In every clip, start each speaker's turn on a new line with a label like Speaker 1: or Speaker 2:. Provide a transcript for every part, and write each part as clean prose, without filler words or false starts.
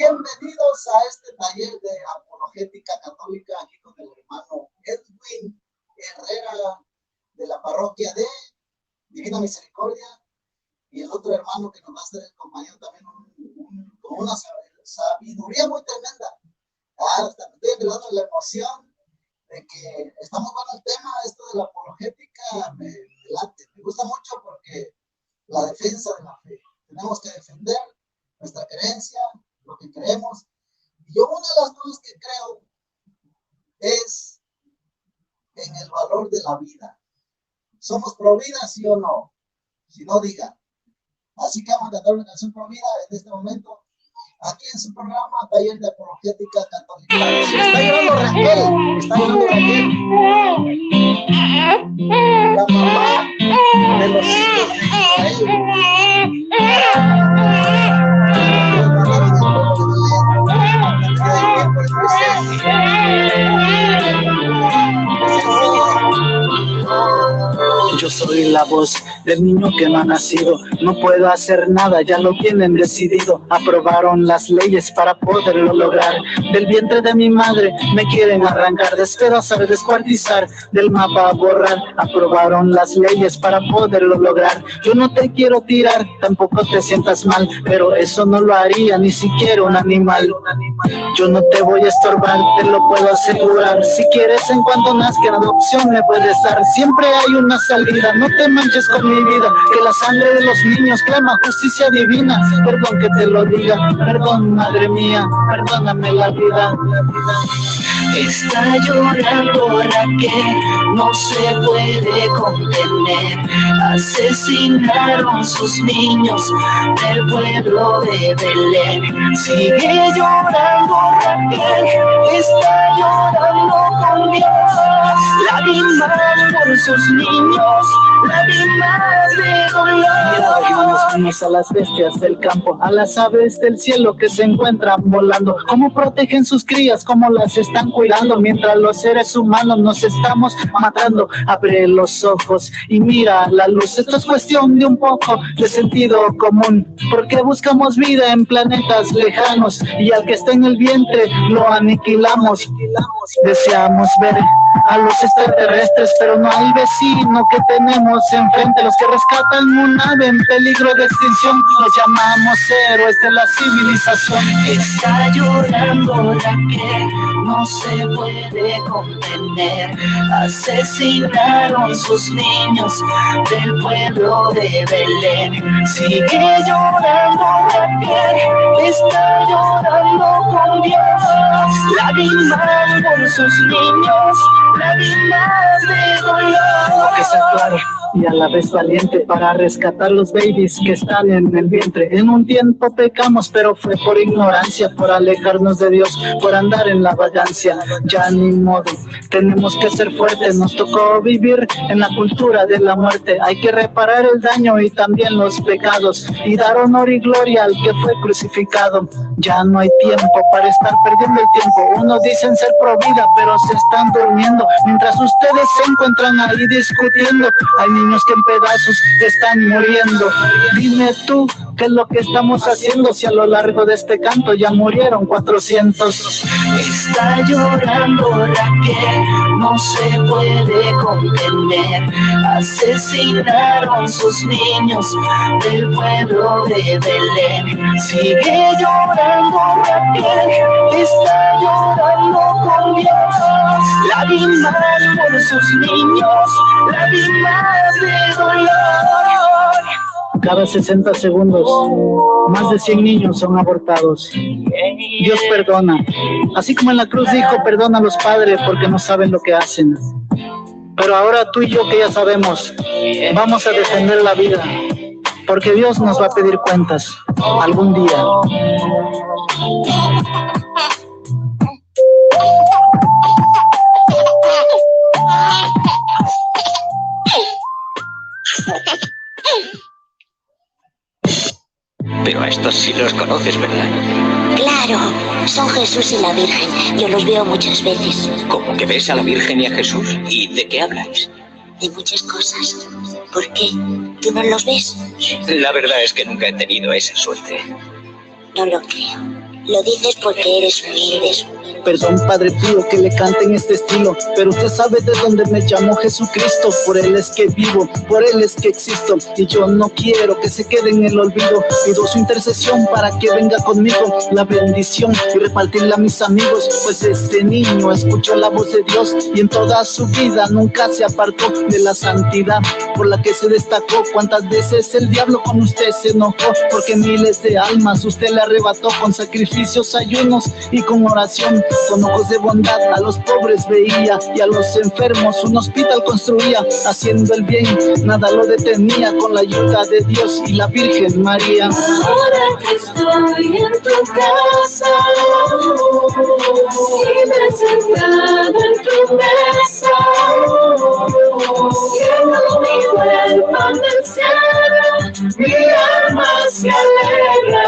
Speaker 1: Bienvenidos a este taller de apologética católica aquí con el hermano Edwin Herrera de la parroquia de Divina Misericordia y el otro hermano que nos va a ser el compañero también con una sabiduría muy tremenda. Hasta me estoy empezando la emoción de que está muy bueno el tema, esto de la apologética me late, me gusta mucho porque la defensa de la fe. Tenemos que defender nuestra creencia, lo que creemos. Y yo una de las cosas que creo es en el valor de la vida. ¿Somos pro vida, sí o no? Si no, digan. Así que vamos a cantar una canción pro vida en este momento, aquí en su programa Taller de Apologética Católica. Está llorando Raquel, está llorando Raquel. La mamá de los hijos de Israel.
Speaker 2: Yo soy la voz del niño que no ha nacido, no puedo hacer nada, ya lo tienen decidido. Aprobaron las leyes para poderlo lograr. Del vientre de mi madre me quieren arrancar, despedazar, descuartizar, del mapa borrar. Aprobaron las leyes para poderlo lograr. Yo no te quiero tirar, tampoco te sientas mal, pero eso no lo haría ni siquiera un animal. Yo no te voy a estorbar, te lo puedo asegurar. Si quieres en cuanto nazca en adopción me puedes dar. Siempre hay una salida, no te manches con mi vida, que la sangre de los niños clama justicia divina. Perdón que te lo diga, perdón madre mía, perdóname la vida. Está llorando Raquel, no se puede contener. Asesinaron sus niños del pueblo de Belén. Sigue llorando Raquel, está llorando con Dios. La vi más por sus niños, la vi más de dolor. Ayúdanos a las bestias del campo, a las aves del cielo que se encuentran volando. ¿Cómo protegen sus crías? ¿Cómo las están cuidando? Mientras los seres humanos nos estamos matando. Abre los ojos y mira la luz. Esto es cuestión de un poco de sentido común. Porque buscamos vida en planetas lejanos y al que está en el vientre lo aniquilamos. Deseamos ver a los extraterrestres, pero no al vecino que tenemos enfrente. Los que rescatan un ave en peligro de extinción los llamamos héroes de la civilización. Está llorando Raquel, no se puede contener. Asesinaron sus niños del pueblo de Belén. Sigue llorando Raquel, está llorando con Dios. La vi más por sus niños, la vi más de dolor. Que sea claro y a la vez valiente para rescatar los babies que están en el vientre. En un tiempo pecamos, pero fue por ignorancia, por alejarnos de Dios, por andar en la vagancia. Ya ni modo, tenemos que ser fuertes, nos tocó vivir en la cultura de la muerte. Hay que reparar el daño y también los pecados y dar honor y gloria al que fue crucificado. Ya no hay tiempo para estar perdiendo el tiempo. Unos dicen ser pro vida, pero se están durmiendo mientras ustedes se encuentran ahí discutiendo. Hay niños que en pedazos están muriendo. Dime tú, ¿qué es lo que estamos haciendo si a lo largo de este canto ya murieron 400? Está llorando Raquel, no se puede contener. Asesinaron sus niños del pueblo de Belén. Sigue llorando Raquel, está llorando con Dios. La vi más por sus niños, la vi más de dolor. Cada 60 segundos, más de 100 niños son abortados. Dios perdona. Así como en la cruz dijo, perdona a los padres porque no saben lo que hacen. Pero ahora tú y yo que ya sabemos, vamos a defender la vida. Porque Dios nos va a pedir cuentas algún día.
Speaker 3: Pero a estos sí los conoces, ¿verdad?
Speaker 4: Claro, son Jesús y la Virgen. Yo los veo muchas veces.
Speaker 3: ¿Cómo que ves a la Virgen y a Jesús? ¿Y de qué habláis?
Speaker 4: De muchas cosas. ¿Por qué? ¿Tú no los ves?
Speaker 3: La verdad es que nunca he tenido esa suerte.
Speaker 4: No lo creo. Lo dices porque eres humilde.
Speaker 5: Perdón, Padre Pío, que le cante en este estilo, pero usted sabe de dónde me llamó Jesucristo. Por Él es que vivo, por Él es que existo, y yo no quiero que se quede en el olvido. Pido su intercesión para que venga conmigo la bendición y repartirla a mis amigos, pues este niño escuchó la voz de Dios y en toda su vida nunca se apartó de la santidad por la que se destacó. Cuántas veces el diablo con usted se enojó, porque miles de almas usted le arrebató con sacrificios, ayunos y con oración. Con ojos de bondad a los pobres veía y a los enfermos un hospital construía. Haciendo el bien nada lo detenía, con la ayuda de Dios y la Virgen María.
Speaker 2: Ahora que estoy en tu casa y me he sentado en tu mesa, llevo mi cuerpo del cielo, mi alma se alegra.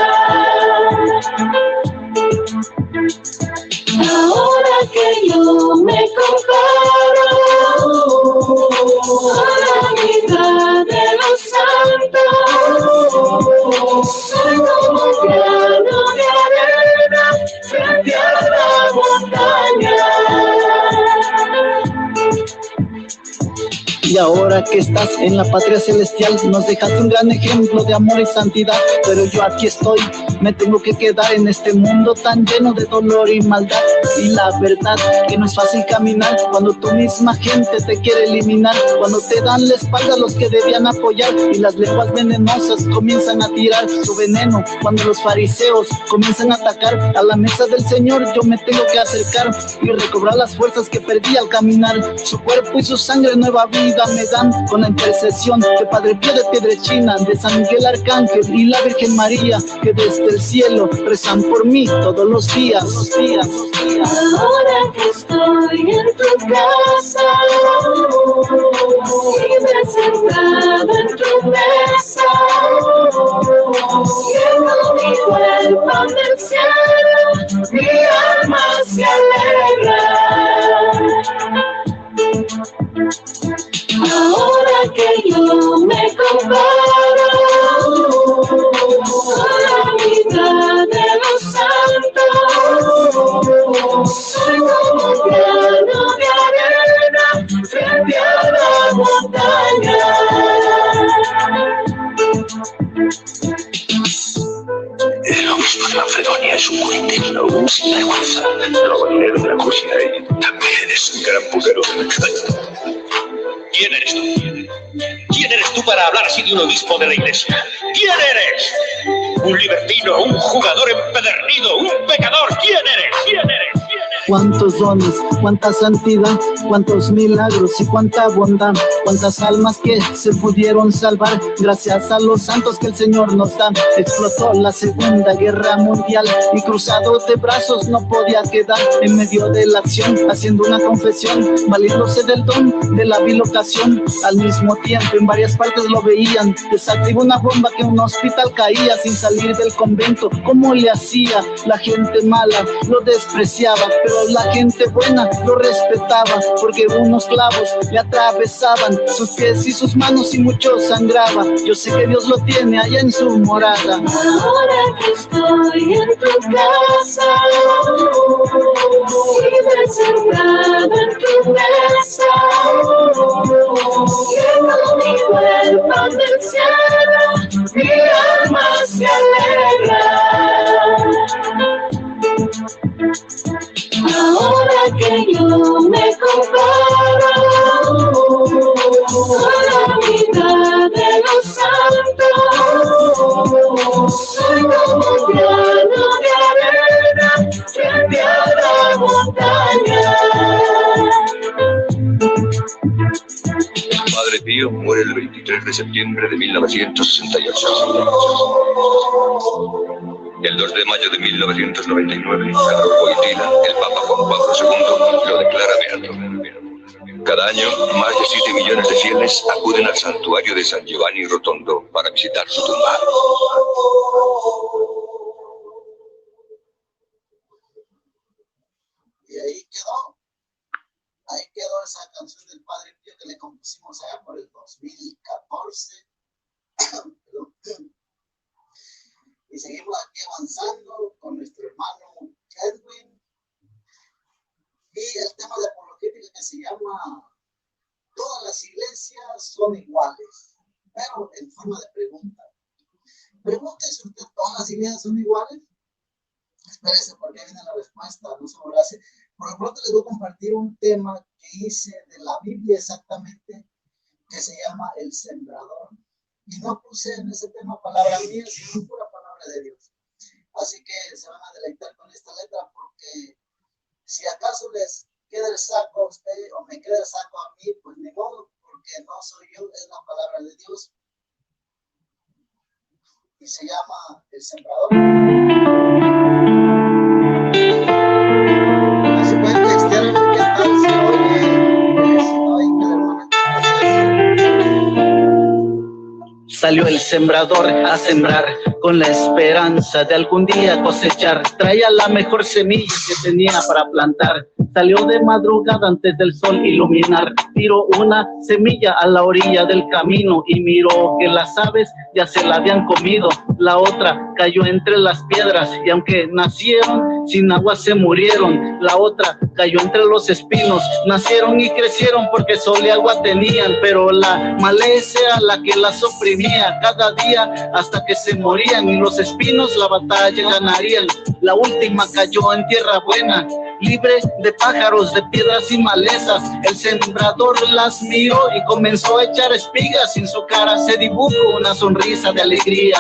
Speaker 2: Ahora que yo me comparo a la vida de los santos, soy como un grano de arena frente a la montaña.
Speaker 5: Y ahora que estás en la patria celestial, nos dejaste un gran ejemplo de amor y santidad. Pero yo aquí estoy, me tengo que quedar en este mundo tan lleno de dolor y maldad. Y la verdad que no es fácil caminar cuando tu misma gente te quiere eliminar, cuando te dan la espalda a los que debían apoyar y las lenguas venenosas comienzan a tirar su veneno. Cuando los fariseos comienzan a atacar a la mesa del Señor, yo me tengo que acercar y recobrar las fuerzas que perdí al caminar. Su cuerpo y su sangre nueva vida me dan, con la intercesión de Padre Pío de Piedrechina, de San Miguel Arcángel y la Virgen María, que desde el cielo rezan por mí todos los días.
Speaker 2: Ahora que estoy en tu casa y me he sentado en tu mesa, llevo mi cuerpo del cielo, mi alma se alegra. Ahora que yo me comparo a la vida de los santos, soy como un grano de arena frente a la montaña.
Speaker 3: El obispo de Macedonia es un curintino, un sinvergüenza, robadero de la cocina y también es un gran puquero. ¿Quién eres tú? ¿Quién eres tú para hablar así de un obispo de la iglesia? ¿Quién eres? ¿Un libertino, un jugador empedernido, un pecador? ¿Quién eres? ¿Quién eres?
Speaker 5: Cuántos dones, cuánta santidad, cuántos milagros y cuánta bondad, cuántas almas que se pudieron salvar gracias a los santos que el Señor nos da. Explotó la Segunda Guerra Mundial y cruzado de brazos no podía quedar en medio de la acción, haciendo una confesión, valiéndose del don de la bilocación. Al mismo tiempo en varias partes lo veían, desactivó una bomba que un hospital caía sin salir del convento. ¿Cómo le hacía? La gente mala lo despreciaba, pero la gente buena lo respetaba, porque unos clavos le atravesaban sus pies y sus manos y mucho sangraba. Yo sé que Dios lo tiene allá en su morada.
Speaker 2: Ahora que estoy en tu casa y me he sentado en tu mesa, llevo mi cuerpo del cielo, mi alma se alegra. Ahora que yo me comparo a la vida de los santos, soy como un grano de arena frente a la montaña.
Speaker 3: Padre Pío muere el 23 de septiembre de 1968. El 2 de mayo de 1999, a Wojtyla, el Papa Juan Pablo II lo declara beato. Cada año, más de 7 millones de fieles acuden al santuario de San Giovanni Rotondo para visitar su tumba.
Speaker 1: Y ahí quedó esa canción del Padre Pío que le compusimos allá por el 2014. Y seguimos aquí avanzando con nuestro hermano Edwin. Y el tema de apologética que se llama todas las iglesias son iguales, pero en forma de pregunta. Pregúntese usted, ¿todas las iglesias son iguales? Espérese porque viene la respuesta, no se abrace. Por lo pronto les voy a compartir un tema que hice de la Biblia exactamente, que se llama el sembrador. Y no puse en ese tema palabra mía, sino pura palabra de Dios. Así que se van a deleitar con esta letra, porque si acaso les queda el saco a usted o me queda el saco a mí, pues ni modo, porque no soy yo, es la palabra de Dios. Y se llama el sembrador. Así pueden textear qué tal se oye. Estoy que la hermana.
Speaker 5: Salió el sembrador a sembrar con la esperanza de algún día cosechar. Traía la mejor semilla que tenía para plantar. Salió de madrugada antes del sol iluminar. Tiró una semilla a la orilla del camino y miró que las aves ya se la habían comido. La otra cayó entre las piedras y aunque nacieron sin agua se murieron. La otra cayó entre los espinos, nacieron y crecieron porque sol y agua tenían, pero la maleza la que las oprimía cada día hasta que se morían, y los espinos la batalla ganarían. La última cayó en tierra buena, libre de pájaros, de piedras y malezas. El sembrador las miró y comenzó a echar espigas. En su cara se dibujó una sonrisa de alegría.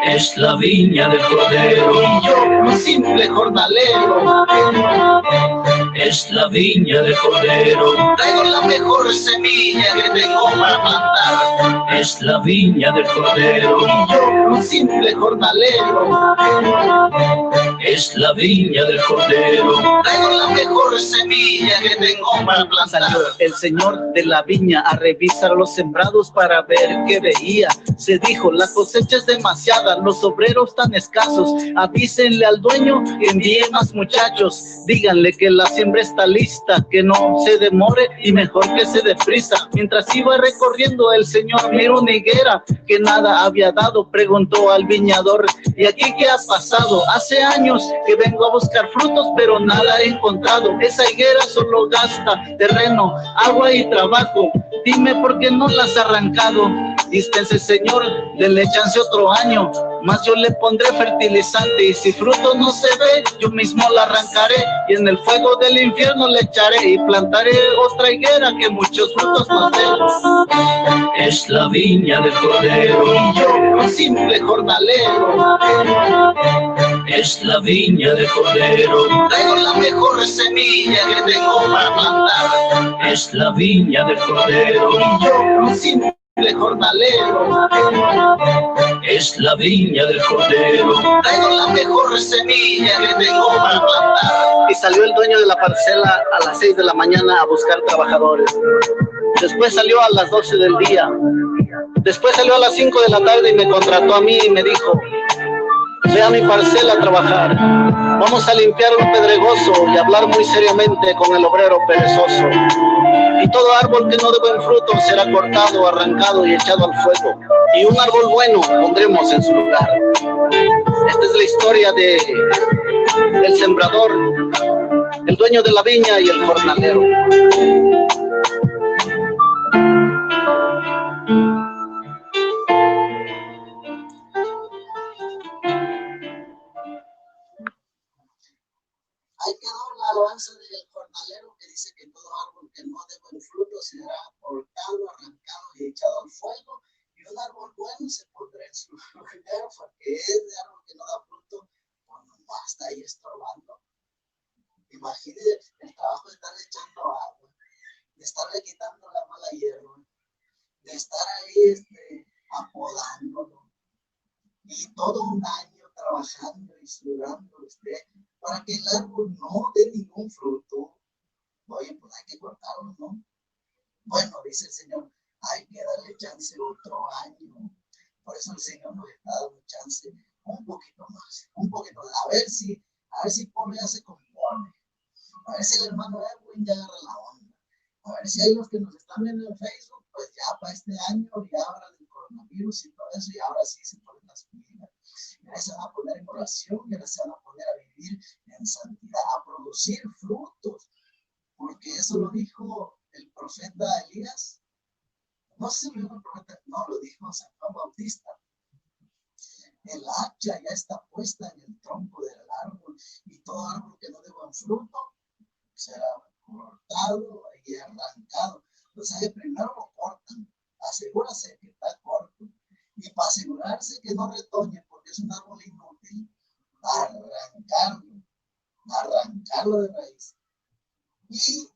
Speaker 5: Es la viña del Cordero y yo, un simple jornalero. Es la viña del Cordero. Traigo la mejor semilla que tengo para plantar. Es la viña del Cordero y yo, un simple jornalero. Es la viña del Cordero. Traigo la mejor semilla que tengo para plantar. Salió el señor de la viña a revisar los sembrados para ver qué veía. Se dijo, la cosecha es demasiada, los obreros tan escasos. Avísenle al dueño que envíe más muchachos. Díganle que la siembra está lista, que no se demore y mejor que se dé prisa. Mientras iba recorriendo el señor miró una higuera que nada había dado. Preguntó al viñador, ¿y aquí qué ha pasado? Hace años que vengo a buscar frutos, pero nada he encontrado. Esa higuera solo gasta terreno, agua y trabajo. Dime por qué no la has arrancado. Dispense, señor, denle chance otro año, más yo le pondré fertilizante, y si fruto no se ve, yo mismo la arrancaré y en el fuego del infierno le echaré y plantaré otra higuera que muchos frutos nos dé. Es la viña del Cordero y yo, un simple jornalero. Es la viña del Cordero. Traigo la mejor semilla que tengo para plantar. Es la viña del Cordero y yo, un simple jornalero. Es la viña del Cordero. Traigo la mejor semilla que tengo para plantar. Y salió el dueño de la parcela a las 6 de la mañana a buscar trabajadores. Después salió a las 12 del día. Después salió a las 5 de la tarde y me contrató a mí y me dijo, ve a mi parcela a trabajar. Vamos a limpiar lo pedregoso y hablar muy seriamente con el obrero perezoso. Y todo árbol que no dé buen fruto será cortado, arrancado y echado al fuego. Y un árbol bueno pondremos en su lugar. Esta es la historia del sembrador, el dueño de la viña y el jornalero.
Speaker 1: Ahí quedó la alabanza del jornalero que dice que todo árbol que no dé buen fruto será cortado, arrancado y echado al fuego, y un árbol bueno se pondrá en su lugar, porque ese árbol que no da fruto, pues nomás está ahí estorbando. Imagínense el trabajo de estarle echando agua, de estarle quitando la mala hierba, de estar ahí apodándolo, y todo un año trabajando y sudando para que el árbol no dé ningún fruto. Oye, pues hay que cortarlo, ¿no? Bueno, dice el Señor, hay que darle chance otro año. Por eso el Señor nos está dando chance un poquito más, a ver si Pablo ya se compone, a ver si el hermano Edwin ya agarra la onda, a ver si hay los que nos están viendo en Facebook, pues ya para este año ya hablan del coronavirus y todo eso, y ahora sí se ponen las pilas. ya se van a poner en oración, ya se van a poner a vivir en santidad, a producir frutos, porque eso lo dijo el profeta Elías. No sé si lo dijo el profeta, no, lo dijo San Juan Bautista. El hacha ya está puesta en el tronco del árbol, y todo árbol que no dé buen fruto será cortado y arrancado. Entonces, primero lo cortan, asegúrase que está corto, y para asegurarse que no retoñe, porque es un árbol inútil, arrancarlo de raíz. Y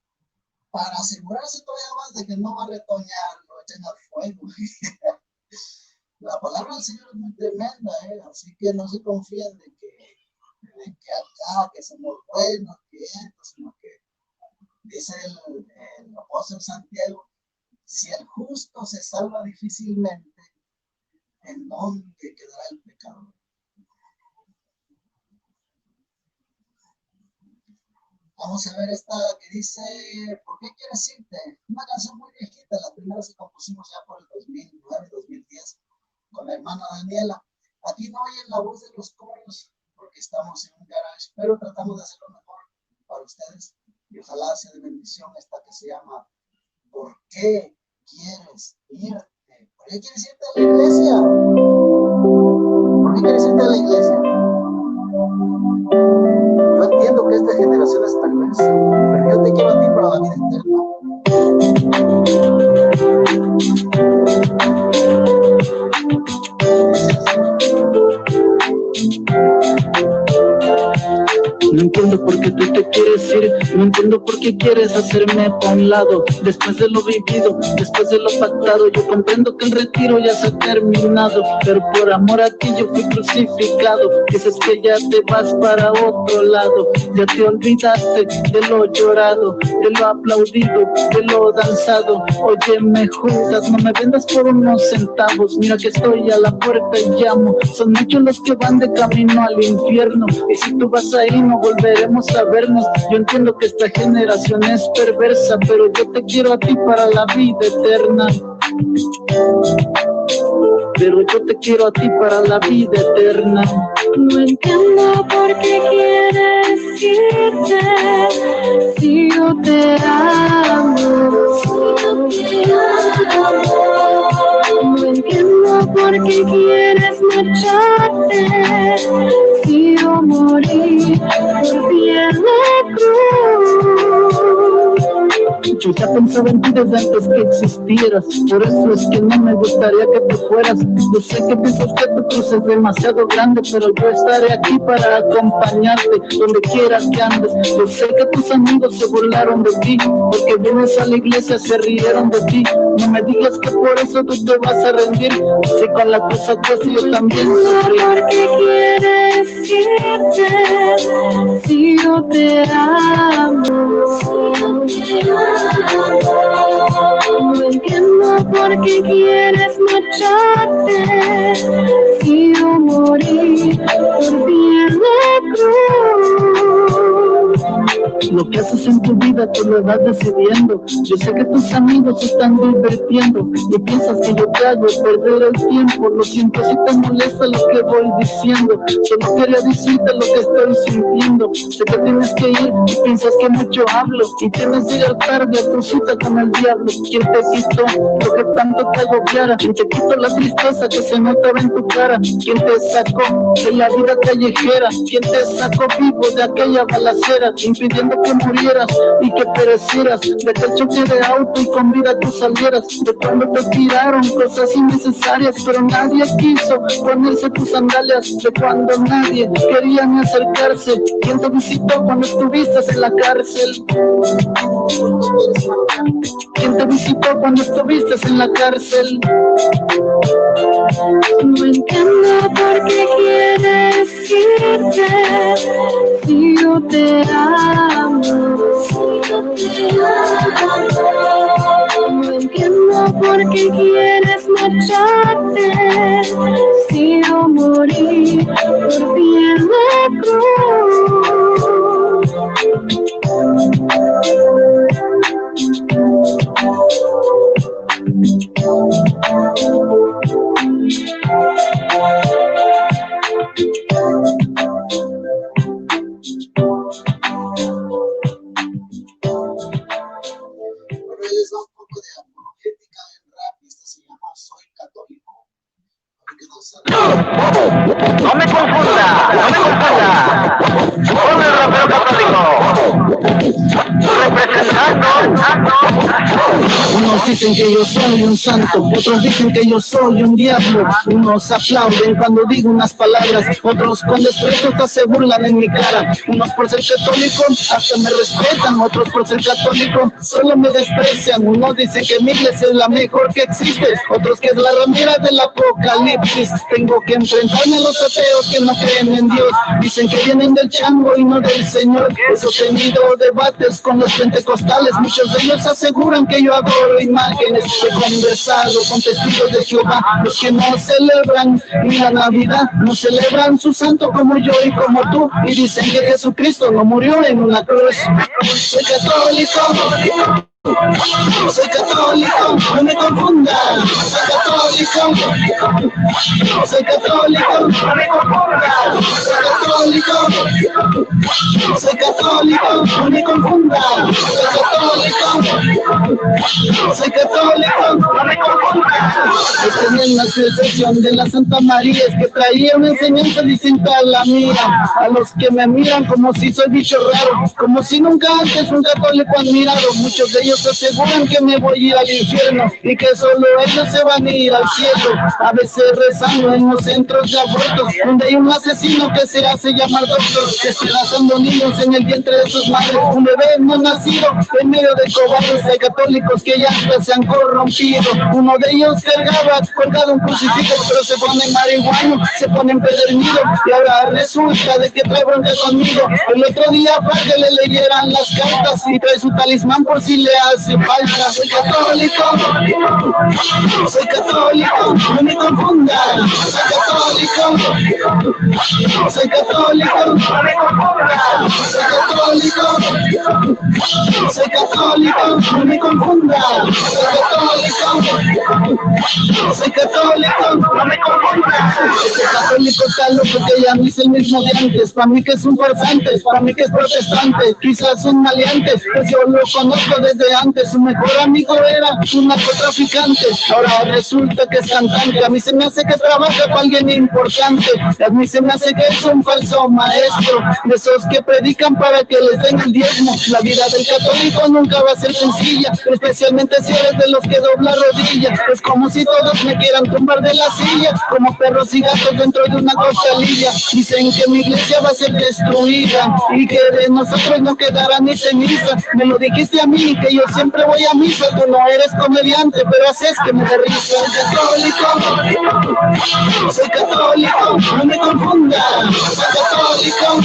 Speaker 1: para asegurarse todavía más de que no va a retoñar, lo echan al fuego. La palabra del Señor es muy tremenda, así que no se confíen de que acá, que somos buenos, que esto, sino que dice el apóstol Santiago, si el justo se salva difícilmente, ¿en dónde quedará el pecador? Vamos a ver esta que dice, ¿por qué quieres irte? Una canción muy viejita, la primera se compusimos ya por el 2009, 2010, con la hermana Daniela. Aquí no oyen la voz de los coros, porque estamos en un garage, pero tratamos de hacerlo mejor para ustedes. Y ojalá sea de bendición esta que se llama ¿por qué quieres irte? ¿Por qué quieres irte a la iglesia? ¿Por qué quieres irte a la iglesia? Yo entiendo que esta generación es perversa, pero yo te quiero a ti para la vida eterna.
Speaker 5: No entiendo por qué tú te quieres ir, no entiendo por qué quieres hacerme pa' un lado. Después de lo vivido, después de lo pactado, yo comprendo que el retiro ya se ha terminado, pero por amor a ti yo fui crucificado. Dices que ya te vas para otro lado, ya te olvidaste de lo llorado, de lo aplaudido, de lo danzado. Oye, me juzgas, no me vendas por unos centavos, mira que estoy a la puerta y llamo. Son muchos los que van de camino al infierno, y si tú vas ahí no volveremos a vernos. Yo entiendo que esta generación es perversa, pero yo te quiero a ti para la vida eterna. Pero yo te quiero a ti para la vida eterna.
Speaker 2: No entiendo por qué quieres irte, si yo te amo. No entiendo por qué quieres marcharte, si yo morí por piel de cruz.
Speaker 5: Yo ya pensaba en ti desde antes que existieras, por eso es que no me gustaría que te fueras. Yo sé que piensas que tu cruz es demasiado grande, pero yo estaré aquí para acompañarte donde quieras que andes. Yo sé que tus amigos se burlaron de ti, porque vienes a la iglesia se rieron de ti. No me digas que por eso tú te vas a rendir, si con la cosa que yo también sufrí.
Speaker 2: ¿Por qué quieres irte, si yo te amo? No entiendo por qué quieres marcharte, si yo morí por piel de cruz.
Speaker 5: Lo que haces en tu vida tú lo vas decidiendo. Yo sé que tus amigos se están divirtiendo y piensas que yo te hago perder el tiempo. Lo siento si te molesta lo que voy diciendo, solo quería decirte lo que estoy sintiendo. Sé que tienes que ir y piensas que mucho hablo, y tienes que llegar tarde a tu cita con el diablo. ¿Quién te quitó lo que tanto te agobiara? ¿Quién te quitó la tristeza que se notaba en tu cara? ¿Quién te sacó de la vida callejera? ¿Quién te sacó vivo de aquella balacera, impidiendo que murieras y que perecieras? De aquel choque de auto y con vida tú salieras, de cuando te tiraron cosas innecesarias, pero nadie quiso ponerse tus sandalias, de cuando nadie quería ni acercarse. ¿Quién te visitó cuando estuviste en la cárcel? ¿Quién te visitó cuando estuviste en la cárcel?
Speaker 2: No entiendo por qué quieres irte, si yo te amo. No entiendo por qué quieres marcharte, si yo morí por piel de cruz. No me confunda, no me confunda. Con el rapero católico. Representando.
Speaker 5: Unos dicen que yo soy un santo, otros dicen que yo soy un diablo. Unos aplauden cuando digo unas palabras, otros con desprecio hasta se burlan en mi cara. Unos por ser católico hasta me respetan, otros por ser católico solo me desprecian. Unos dicen que mi iglesia es la mejor que existe, otros que es la ramera del apocalipsis. Tengo que enfrentarme a los ateos que no creen en Dios. Dicen que vienen del chango y no del Señor. Eso he tenido debates con los pentecostales, muchos de ellos aseguran que yo adoro imágenes. He conversado con testigos de Jehová, los que no celebran ni la Navidad, no celebran su santo como yo y como tú, y dicen que Jesucristo no murió en una cruz. Soy católico. Soy católico, no me confundan. Soy católico. Soy católico, no me confundan. Soy católico. Soy católico, no me confundan. Soy católico. Soy católico, no me confundan. Tenía una sucesión de la Santa María, es que traía una enseñanza distinta a la mía. A los que me miran como si soy bicho raro, como si nunca antes un católico admirado. Muchos de ellos aseguran que me voy a ir al infierno y que solo ellos se van a ir al cielo. A veces rezando en los centros de abortos, donde hay un asesino que se hace llamar doctor, que está lanzando niños en el vientre de sus madres, un bebé no nacido en medio de cobardes. Hay católicos que ya se han corrompido. Uno de ellos cargaba colgado un crucifijo, pero se pone marihuano, se pone empedernido, y ahora resulta de que trae bronca conmigo. El otro día para que le leyeran las cartas y trae su talismán por si le hace falta. Soy católico, no me confundan. Soy católico, soy católico, no me confundan. Soy católico, soy católico, no me confundan. Soy católico, soy católico, no me confundan. Este católico está loco que ya no es el mismo de antes. Para mí que es un farsante, para mí que es protestante, quizás un maleante, pues yo lo conozco desde antes. Su mejor amigo era un narcotraficante, ahora resulta que es cantante. A mí se me hace que trabaja para alguien importante, a mí se me hace que es un falso maestro, de esos que predican para que les den el diezmo. La vida del católico nunca va a ser sencilla, especialmente si eres de los que dobla rodillas. Es como si todos me quieran tumbar de la silla, como perros y gatos dentro de una costalilla. Dicen que mi iglesia va a ser destruida y que de nosotros no quedará ni ceniza. Me lo dijiste a mí, que yo siempre voy a misa. Tú no eres comediante, pero haces que me dé risa. Soy católico, no me confundan. Soy católico,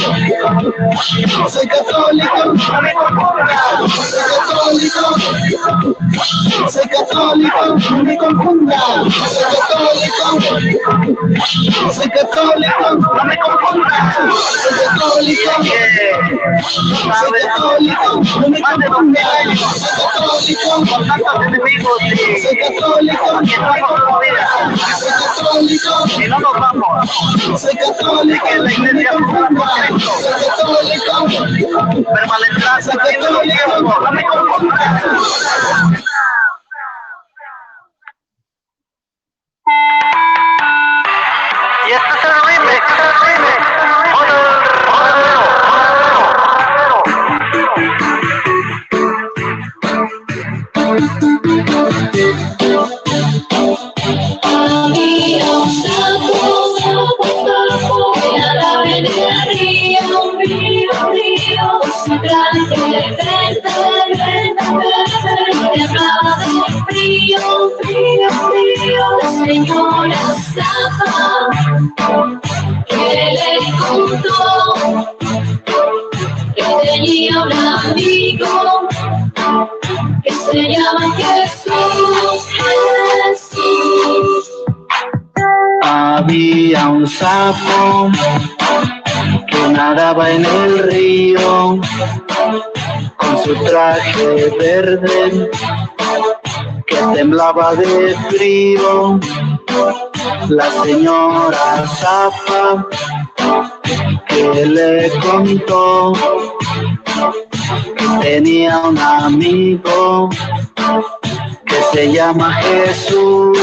Speaker 5: soy católico, no me confundan. Soy católico, no me confundan. Soy católico, soy católico, no me confundan. Soy católico, soy católico, no me confundan. Soy católico,
Speaker 2: Con tantos enemigos
Speaker 5: soy católico,
Speaker 2: y estamos todavía.
Speaker 5: soy católico,
Speaker 2: Y no nos vamos.
Speaker 5: soy católico,
Speaker 2: Que la iglesia
Speaker 5: soy católico,
Speaker 2: permanecerá hasta el fin de los tiempos. No me confundas. Y este es el remix.
Speaker 6: Había un sapo que nadaba en el río, grande, verde, temblaba de frío, la señora Zapa que le contó que tenía un amigo que se llama Jesús.
Speaker 5: Había un sapo que nadaba en el río con su traje verde que temblaba de frío. La señora Zapa que le contó que tenía un amigo que se llama Jesús.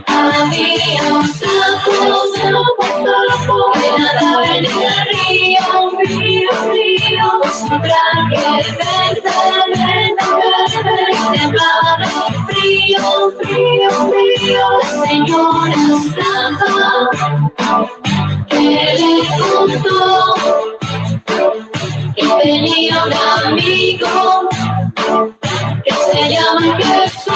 Speaker 6: Había un sapo que nadaba en el río, con su traje verde, temblaba de frío. La señora Zapa que le contó que tenía un amigo que se llama Jesús.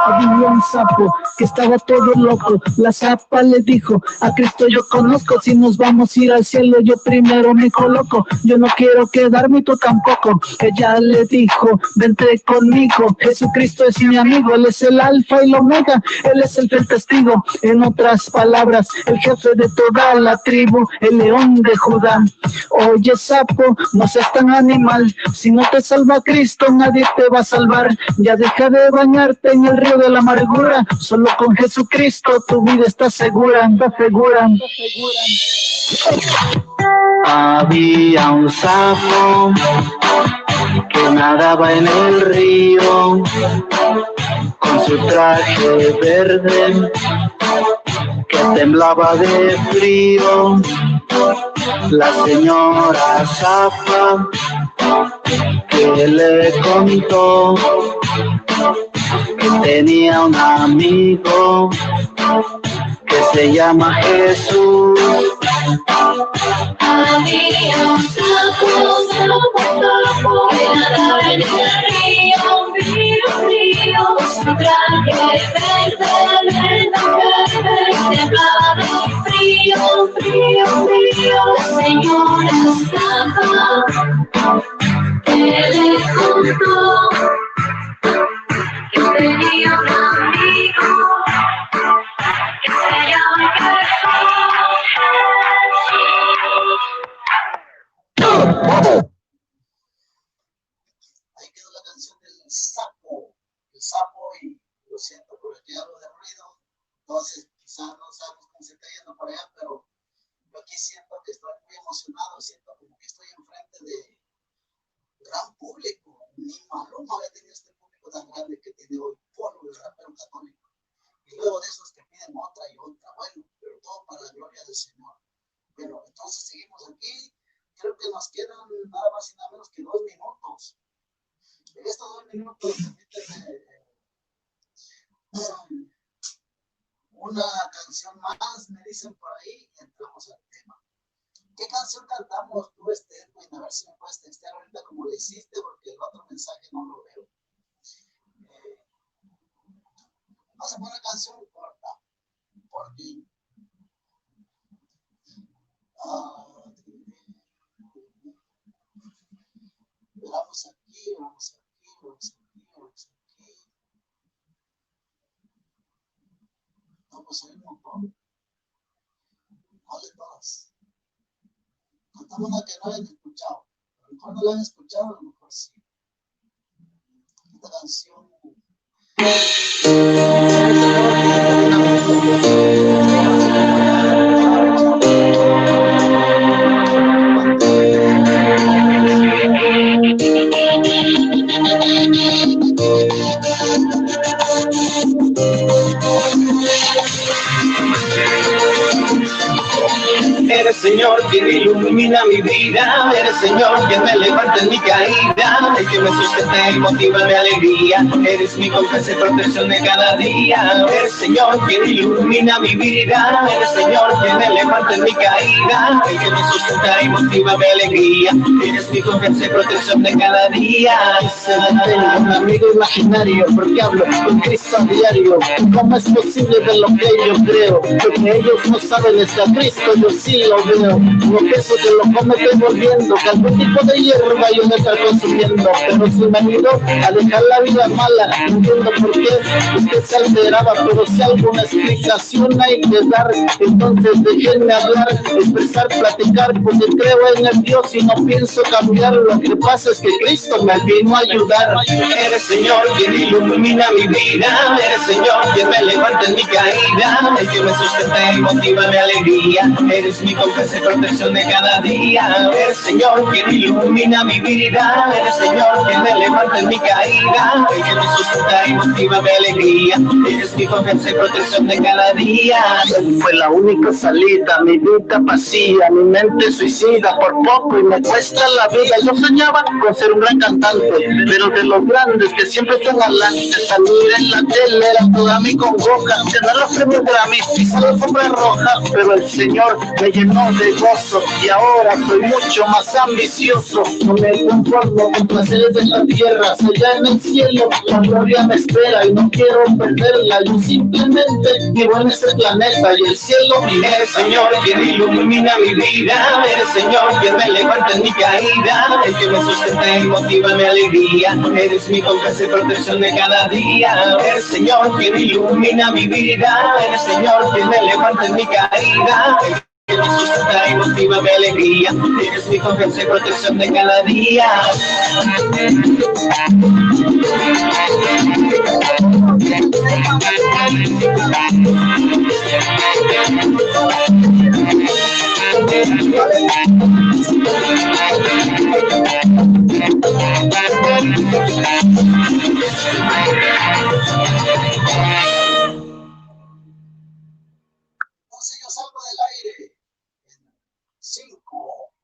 Speaker 5: Había un sapo que estaba todo loco. La zapa le dijo: a Cristo yo conozco, si nos vamos a ir al cielo yo primero me coloco. Yo no quiero quedarme y tú tampoco. Ella le dijo: vente conmigo, Jesucristo es mi amigo, Él es el alfa y la omega, Él es el fiel testigo. En otras palabras, el jefe de toda la tribu, el león de Judá. Oye sapo, no seas tan animal, si no te salva Cristo nadie te va a salvar. Ya deja de bañarte en el río de la amargura, solo con Jesucristo tu vida está segura, Había un sapo que nadaba en el río con su traje verde que temblaba de frío. La señora Zapa que le contó que tenía un amigo que se llama Jesús.
Speaker 6: Había un sapo que nadaba en el río, con su traje verde, temblaba de frío. La señora Zapa que le contó que tenía un amigo que se llama
Speaker 1: Ahí quedó la canción del sapo. El sapo, y lo siento por el que hablo de ruido. Entonces, quizás no sabemos cómo se está yendo por allá, pero yo aquí siento que estoy muy emocionado. Siento como que estoy enfrente de gran público. Ni Maluma había tenido este público tan grande que tiene hoy Polo, el rapero católico. Y luego de esos que piden otra y otra. Bueno, pero todo para la gloria del Señor. Bueno, entonces seguimos aquí. Creo que nos quedan nada más y nada menos que 2 minutos. En estos 2 minutos, permíteme una canción más, me dicen por ahí, y entramos al tema. ¿Qué canción cantamos tú, Edwin? A ver si me puedes textear ahorita como lo hiciste, porque el otro mensaje no lo veo. Vamos a poner una canción corta, porque vamos aquí. Vamos a ir un montón. No de todas. Cantamos una que no hayan escuchado. A lo mejor no la han escuchado, a lo mejor sí. Esta canción.
Speaker 2: Eres Señor quien ilumina mi vida, eres Señor quien me levanta en mi caída, el que me sustenta y motiva mi alegría, eres mi confianza y protección de cada día. Eres Señor quien ilumina mi vida, eres Señor quien me levanta en mi caída, el que me sustenta y motiva mi alegría, eres mi confianza y protección de cada día.
Speaker 5: Tengo un amigo imaginario porque hablo con Cristo a diario. ¿Cómo es posible de lo que yo creo? Lo que ellos no saben es que a Cristo yo sí lo veo. No pienso que lo come estoy volviendo, que algún tipo de hierba yo me está consumiendo. Pero si me ayudó a dejar la vida mala, no entiendo por qué usted se alteraba. Pero si alguna explicación hay que dar, entonces déjenme hablar, expresar, platicar, porque creo en el Dios y no pienso cambiar. Lo que pasa es que Cristo me vino a ayudar.
Speaker 2: Eres Señor quien ilumina mi vida, eres Señor quien me levanta en mi caída, el que me sustenta y motiva mi alegría, eres mi confianza y protección de cada día. Eres Señor quien ilumina mi vida, eres Señor quien me levanta en mi caída, el que me sustenta y motiva mi alegría, eres mi confianza y protección de cada día.
Speaker 5: Fue la única salida, mi vida vacía, mi mente suicida por poco y me cuesta la vida. Yo soñaba con ser un gran cantante, pero de los grandes que siempre están adelante. Salir en la tele era toda mi congoja, ganar los premios Grammy, pisar la alfombra roja, pero el Señor me llenó de gozo y ahora soy mucho más ambicioso. No me conformo con placeres de esta tierra, allá en el cielo la gloria me espera y no quiero perderla. Yo simplemente vivo en este planeta y el cielo mi
Speaker 2: Eres Señor quien ilumina mi vida, eres Señor quien me levanta en mi caída, el que me sustenta y motiva mi alegría, eres mi confianza y protección de cada día. Eres Señor quien ilumina mi vida, eres Señor quien me levanta en mi caída, el que me sustenta y motiva mi alegría, eres mi confianza y protección de cada día.
Speaker 1: Entonces yo salgo del aire en 5,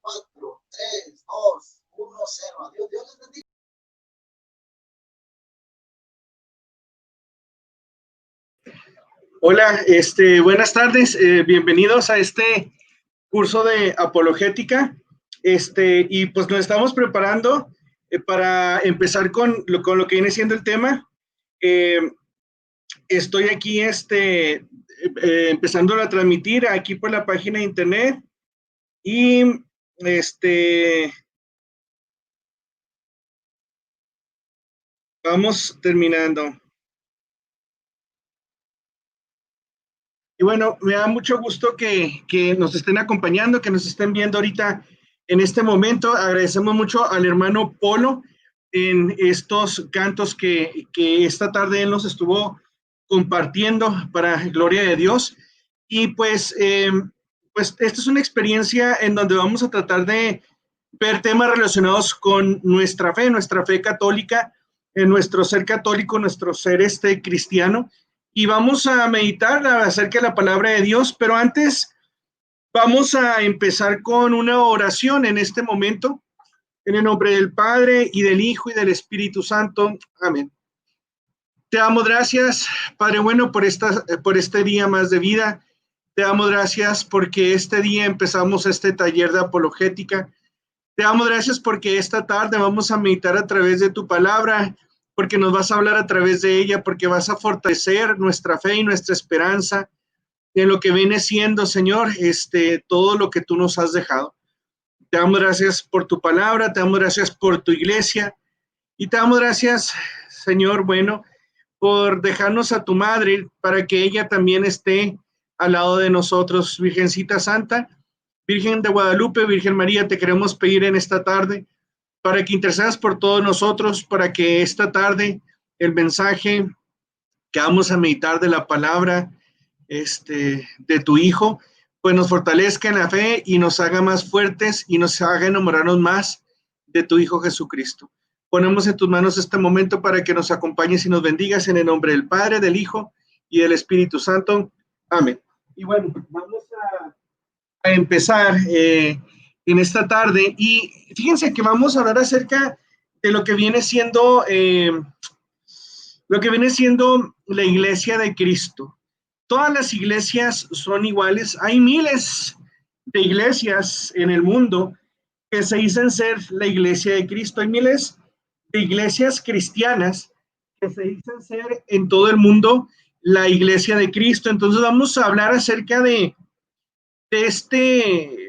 Speaker 1: 4, 3, 2, 1, 0. Adiós, Dios les bendiga.
Speaker 7: Hola, buenas tardes, bienvenidos a este curso de apologética, y pues nos estamos preparando para empezar con lo que viene siendo el tema. Estoy aquí, empezando a transmitir aquí por la página de internet y, vamos terminando. Y bueno, me da mucho gusto que nos estén acompañando, que nos estén viendo ahorita en este momento. Agradecemos mucho al hermano Polo en estos cantos que esta tarde él nos estuvo compartiendo para gloria de Dios. Y pues esta es una experiencia en donde vamos a tratar de ver temas relacionados con nuestra fe católica, en nuestro ser católico, nuestro ser cristiano. Y vamos a meditar acerca de la palabra de Dios, pero antes vamos a empezar con una oración en este momento, en el nombre del Padre, y del Hijo, y del Espíritu Santo. Amén. Te damos gracias, Padre bueno, por este día más de vida. Te damos gracias porque este día empezamos este taller de apologética. Te damos gracias porque esta tarde vamos a meditar a través de tu palabra, porque nos vas a hablar a través de ella, porque vas a fortalecer nuestra fe y nuestra esperanza en lo que viene siendo, Señor, todo lo que tú nos has dejado. Te damos gracias por tu palabra, te damos gracias por tu iglesia, y te damos gracias, Señor, bueno, por dejarnos a tu madre, para que ella también esté al lado de nosotros. Virgencita Santa, Virgen de Guadalupe, Virgen María, te queremos pedir en esta tarde, para que intercedas por todos nosotros, para que esta tarde el mensaje que vamos a meditar de la palabra de tu Hijo, pues nos fortalezca en la fe y nos haga más fuertes y nos haga enamorarnos más de tu Hijo Jesucristo. Ponemos en tus manos este momento para que nos acompañes y nos bendigas en el nombre del Padre, del Hijo y del Espíritu Santo. Amén. Y bueno, vamos a empezar en esta tarde, y fíjense que vamos a hablar acerca de lo que viene siendo la iglesia de Cristo. Todas las iglesias son iguales. Hay miles de iglesias en el mundo que se dicen ser la iglesia de Cristo. Hay miles de iglesias cristianas que se dicen ser en todo el mundo la iglesia de Cristo. Entonces vamos a hablar acerca de este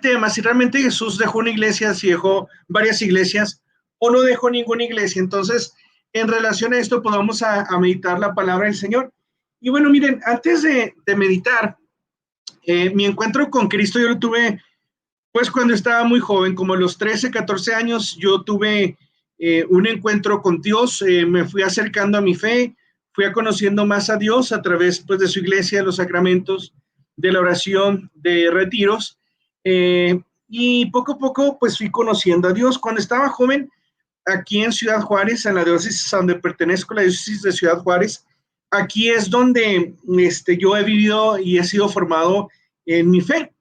Speaker 7: tema, si realmente Jesús dejó una iglesia, si dejó varias iglesias o no dejó ninguna iglesia. Entonces, en relación a esto, pues vamos a meditar la palabra del Señor. Y bueno, miren, antes de meditar, mi encuentro con Cristo yo lo tuve pues cuando estaba muy joven, como a los 13, 14 años, yo tuve un encuentro con Dios, me fui acercando a mi fe, fui conociendo más a Dios a través pues de su iglesia, de los sacramentos, de la oración de retiros, y poco a poco pues fui conociendo a Dios. Cuando estaba joven, aquí en Ciudad Juárez, en la diócesis donde pertenezco, la diócesis de Ciudad Juárez, aquí es donde yo he vivido y he sido formado en mi fe.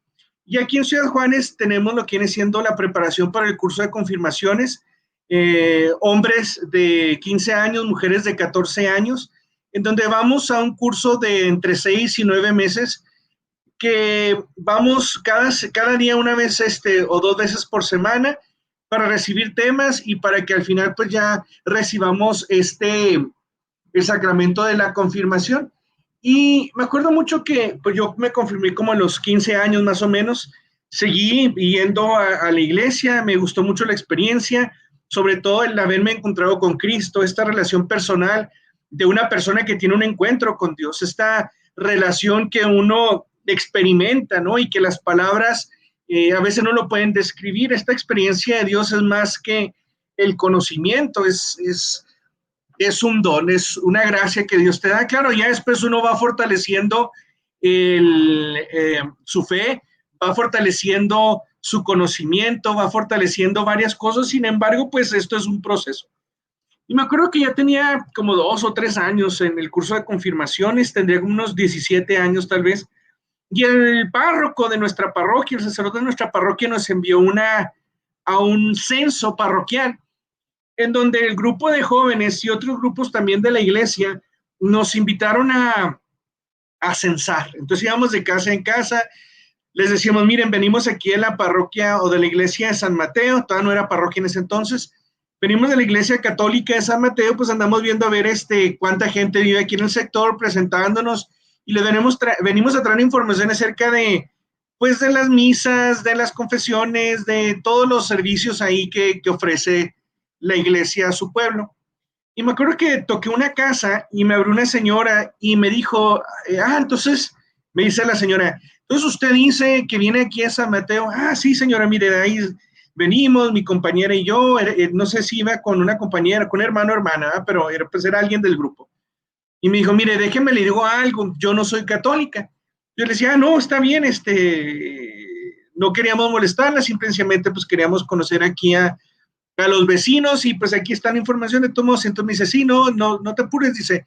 Speaker 7: Y aquí en Ciudad Juárez tenemos lo que viene siendo la preparación para el curso de confirmaciones, hombres de 15 años, mujeres de 14 años, en donde vamos a un curso de entre 6 y 9 meses, que vamos cada día una vez o 2 veces por semana para recibir temas y para que al final pues ya recibamos el sacramento de la confirmación. Y me acuerdo mucho que pues yo me confirmé como a los 15 años más o menos, seguí yendo a la iglesia, me gustó mucho la experiencia, sobre todo el haberme encontrado con Cristo, esta relación personal de una persona que tiene un encuentro con Dios, esta relación que uno experimenta, ¿no? Y que las palabras a veces no lo pueden describir. Esta experiencia de Dios es más que el conocimiento, es un don, es una gracia que Dios te da. Claro, ya después uno va fortaleciendo su fe, va fortaleciendo su conocimiento, va fortaleciendo varias cosas. Sin embargo, pues esto es un proceso. Y me acuerdo que ya tenía como 2 o 3 años en el curso de confirmaciones, tendría unos 17 años tal vez, y el párroco de nuestra parroquia, el sacerdote de nuestra parroquia nos envió a un censo parroquial, en donde el grupo de jóvenes y otros grupos también de la iglesia nos invitaron a censar. Entonces íbamos de casa en casa, les decíamos, miren, venimos aquí de la parroquia o de la iglesia de San Mateo, todavía no era parroquia en ese entonces, venimos de la iglesia católica de San Mateo, pues andamos viendo a ver cuánta gente vive aquí en el sector, presentándonos, y le venimos a traer información acerca de, pues, de las misas, de las confesiones, de todos los servicios ahí que ofrece la iglesia a su pueblo. Y me acuerdo que toqué una casa y me abrió una señora y me dijo, entonces, me dice la señora, entonces usted dice que viene aquí a San Mateo. Sí, señora, mire, de ahí venimos, mi compañera y yo, no sé si iba con una compañera, con hermano o hermana, pero pues era alguien del grupo. Y me dijo, mire, déjeme le digo algo, yo no soy católica. Yo le decía, no, está bien, no queríamos molestarla, simplemente pues queríamos conocer aquí a los vecinos y pues aquí está la información de todos. Entonces me dice, sí, no te apures, dice,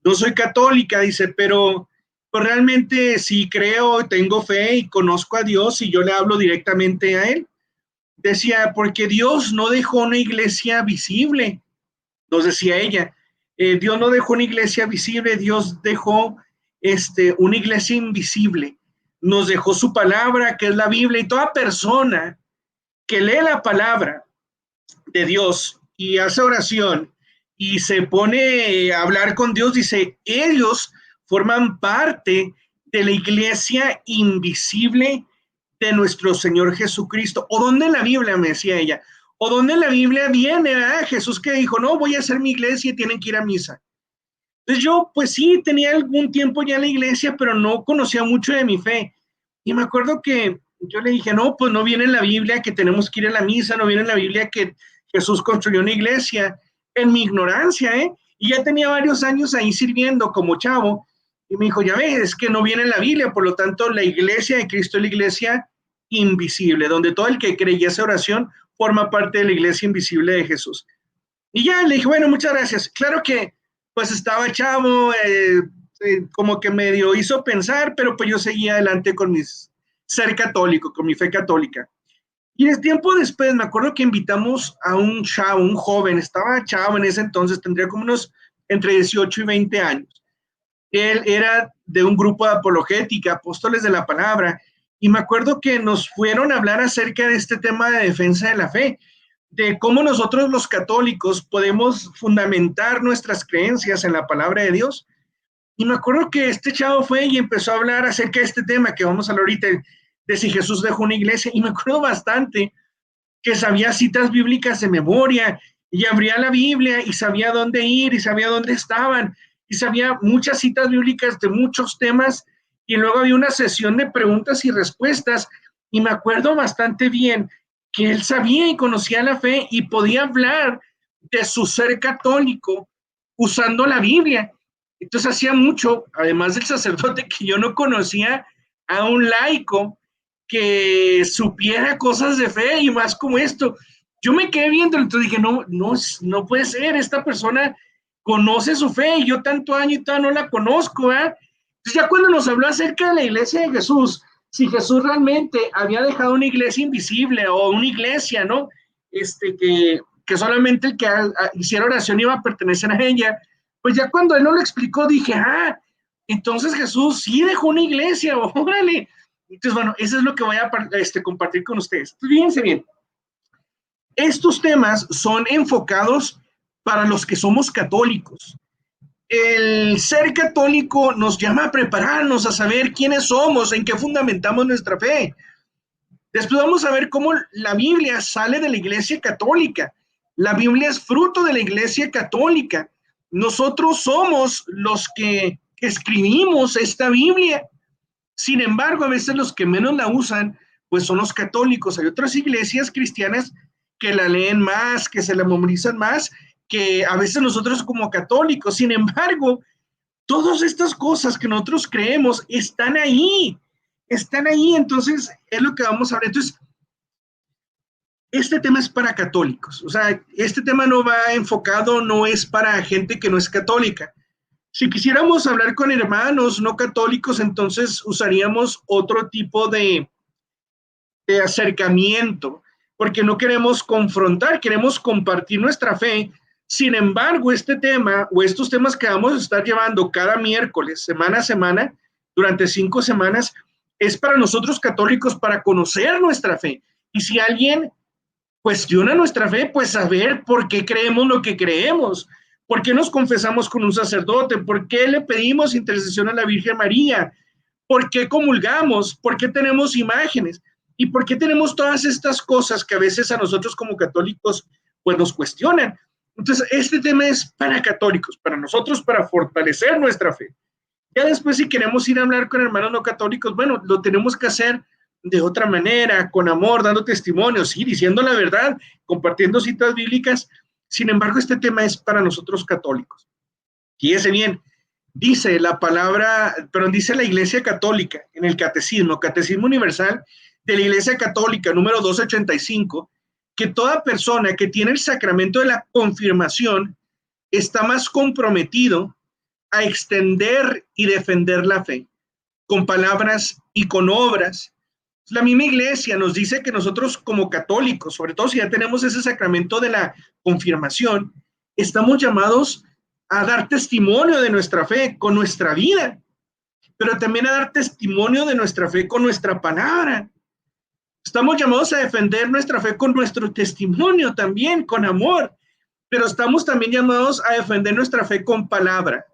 Speaker 7: no soy católica, dice, pero pues realmente sí creo, tengo fe y conozco a Dios y yo le hablo directamente a Él. Decía, porque Dios no dejó una iglesia visible, nos decía ella. Dios no dejó una iglesia visible, Dios dejó una iglesia invisible. Nos dejó su palabra, que es la Biblia, y toda persona que lee la palabra de Dios y hace oración y se pone a hablar con Dios, dice, ellos forman parte de la iglesia invisible de nuestro Señor Jesucristo. ¿O dónde en la Biblia, me decía ella? ¿O dónde en la Biblia viene Jesús que dijo, no, voy a hacer mi iglesia y tienen que ir a misa? Entonces yo, pues sí, tenía algún tiempo ya en la iglesia, pero no conocía mucho de mi fe. Y me acuerdo que yo le dije, no, pues no viene en la Biblia que tenemos que ir a la misa, no viene en la Biblia que Jesús construyó una iglesia, en mi ignorancia, y ya tenía varios años ahí sirviendo como chavo, y me dijo, ya ves, es que no viene en la Biblia, por lo tanto la iglesia de Cristo es la iglesia invisible, donde todo el que cree y hace oración forma parte de la iglesia invisible de Jesús. Y ya le dije, bueno, muchas gracias. Claro que pues estaba chavo, como que medio hizo pensar, pero pues yo seguía adelante con ser católico, con mi fe católica. Y el tiempo después, me acuerdo que invitamos a un chavo, un joven, estaba chavo en ese entonces, tendría como unos entre 18 y 20 años. Él era de un grupo de apologética, apóstoles de la palabra, y me acuerdo que nos fueron a hablar acerca de este tema de defensa de la fe, de cómo nosotros los católicos podemos fundamentar nuestras creencias en la palabra de Dios. Y me acuerdo que este chavo fue y empezó a hablar acerca de este tema que vamos a hablar ahorita, de si Jesús dejó una iglesia, y me acuerdo bastante que sabía citas bíblicas de memoria, y abría la Biblia y sabía dónde ir y sabía dónde estaban, y sabía muchas citas bíblicas de muchos temas, y luego había una sesión de preguntas y respuestas, y me acuerdo bastante bien que él sabía y conocía la fe y podía hablar de su ser católico usando la Biblia. Entonces hacía mucho, además del sacerdote que yo no conocía, a un laico que supiera cosas de fe y más como esto. Yo me quedé viendo, entonces dije, no puede ser, esta persona conoce su fe y yo tanto año y todavía no la conozco, ¿eh? Entonces ya cuando nos habló acerca de la iglesia de Jesús, si Jesús realmente había dejado una iglesia invisible o una iglesia, ¿no? Que solamente el que hiciera oración iba a pertenecer a ella, pues ya cuando él no lo explicó dije, entonces Jesús sí dejó una iglesia, órale. Entonces, bueno, eso es lo que voy a compartir con ustedes. Entonces, fíjense bien, estos temas son enfocados para los que somos católicos. El ser católico nos llama a prepararnos, a saber quiénes somos, en qué fundamentamos nuestra fe. Después vamos a ver cómo la Biblia sale de la iglesia católica. La Biblia es fruto de la iglesia católica. Nosotros somos los que escribimos esta Biblia. Sin embargo, a veces los que menos la usan, pues son los católicos. Hay otras iglesias cristianas que la leen más, que se la memorizan más, que a veces nosotros como católicos. Sin embargo, todas estas cosas que nosotros creemos están ahí. Entonces es lo que vamos a ver. Entonces, este tema es para católicos. O sea, este tema no va enfocado, no es para gente que no es católica. Si quisiéramos hablar con hermanos no católicos, entonces usaríamos otro tipo de acercamiento, porque no queremos confrontar, queremos compartir nuestra fe. Sin embargo, este tema o estos temas que vamos a estar llevando cada miércoles, semana a semana, durante 5 semanas, es para nosotros católicos para conocer nuestra fe. Y si alguien cuestiona nuestra fe, pues saber por qué creemos lo que creemos. ¿Por qué nos confesamos con un sacerdote? ¿Por qué le pedimos intercesión a la Virgen María? ¿Por qué comulgamos? ¿Por qué tenemos imágenes? ¿Y por qué tenemos todas estas cosas que a veces a nosotros como católicos pues nos cuestionan? Entonces, este tema es para católicos, para nosotros, para fortalecer nuestra fe. Ya después, si queremos ir a hablar con hermanos no católicos, bueno, lo tenemos que hacer de otra manera, con amor, dando testimonios, sí, diciendo la verdad, compartiendo citas bíblicas. Sin embargo, este tema es para nosotros católicos. Fíjese bien, dice la Iglesia Católica en el Catecismo Universal de la Iglesia Católica, número 285, que toda persona que tiene el sacramento de la confirmación está más comprometido a extender y defender la fe, con palabras y con obras. La misma iglesia nos dice que nosotros como católicos, sobre todo si ya tenemos ese sacramento de la confirmación, estamos llamados a dar testimonio de nuestra fe con nuestra vida, pero también a dar testimonio de nuestra fe con nuestra palabra. Estamos llamados a defender nuestra fe con nuestro testimonio también, con amor, pero estamos también llamados a defender nuestra fe con palabra.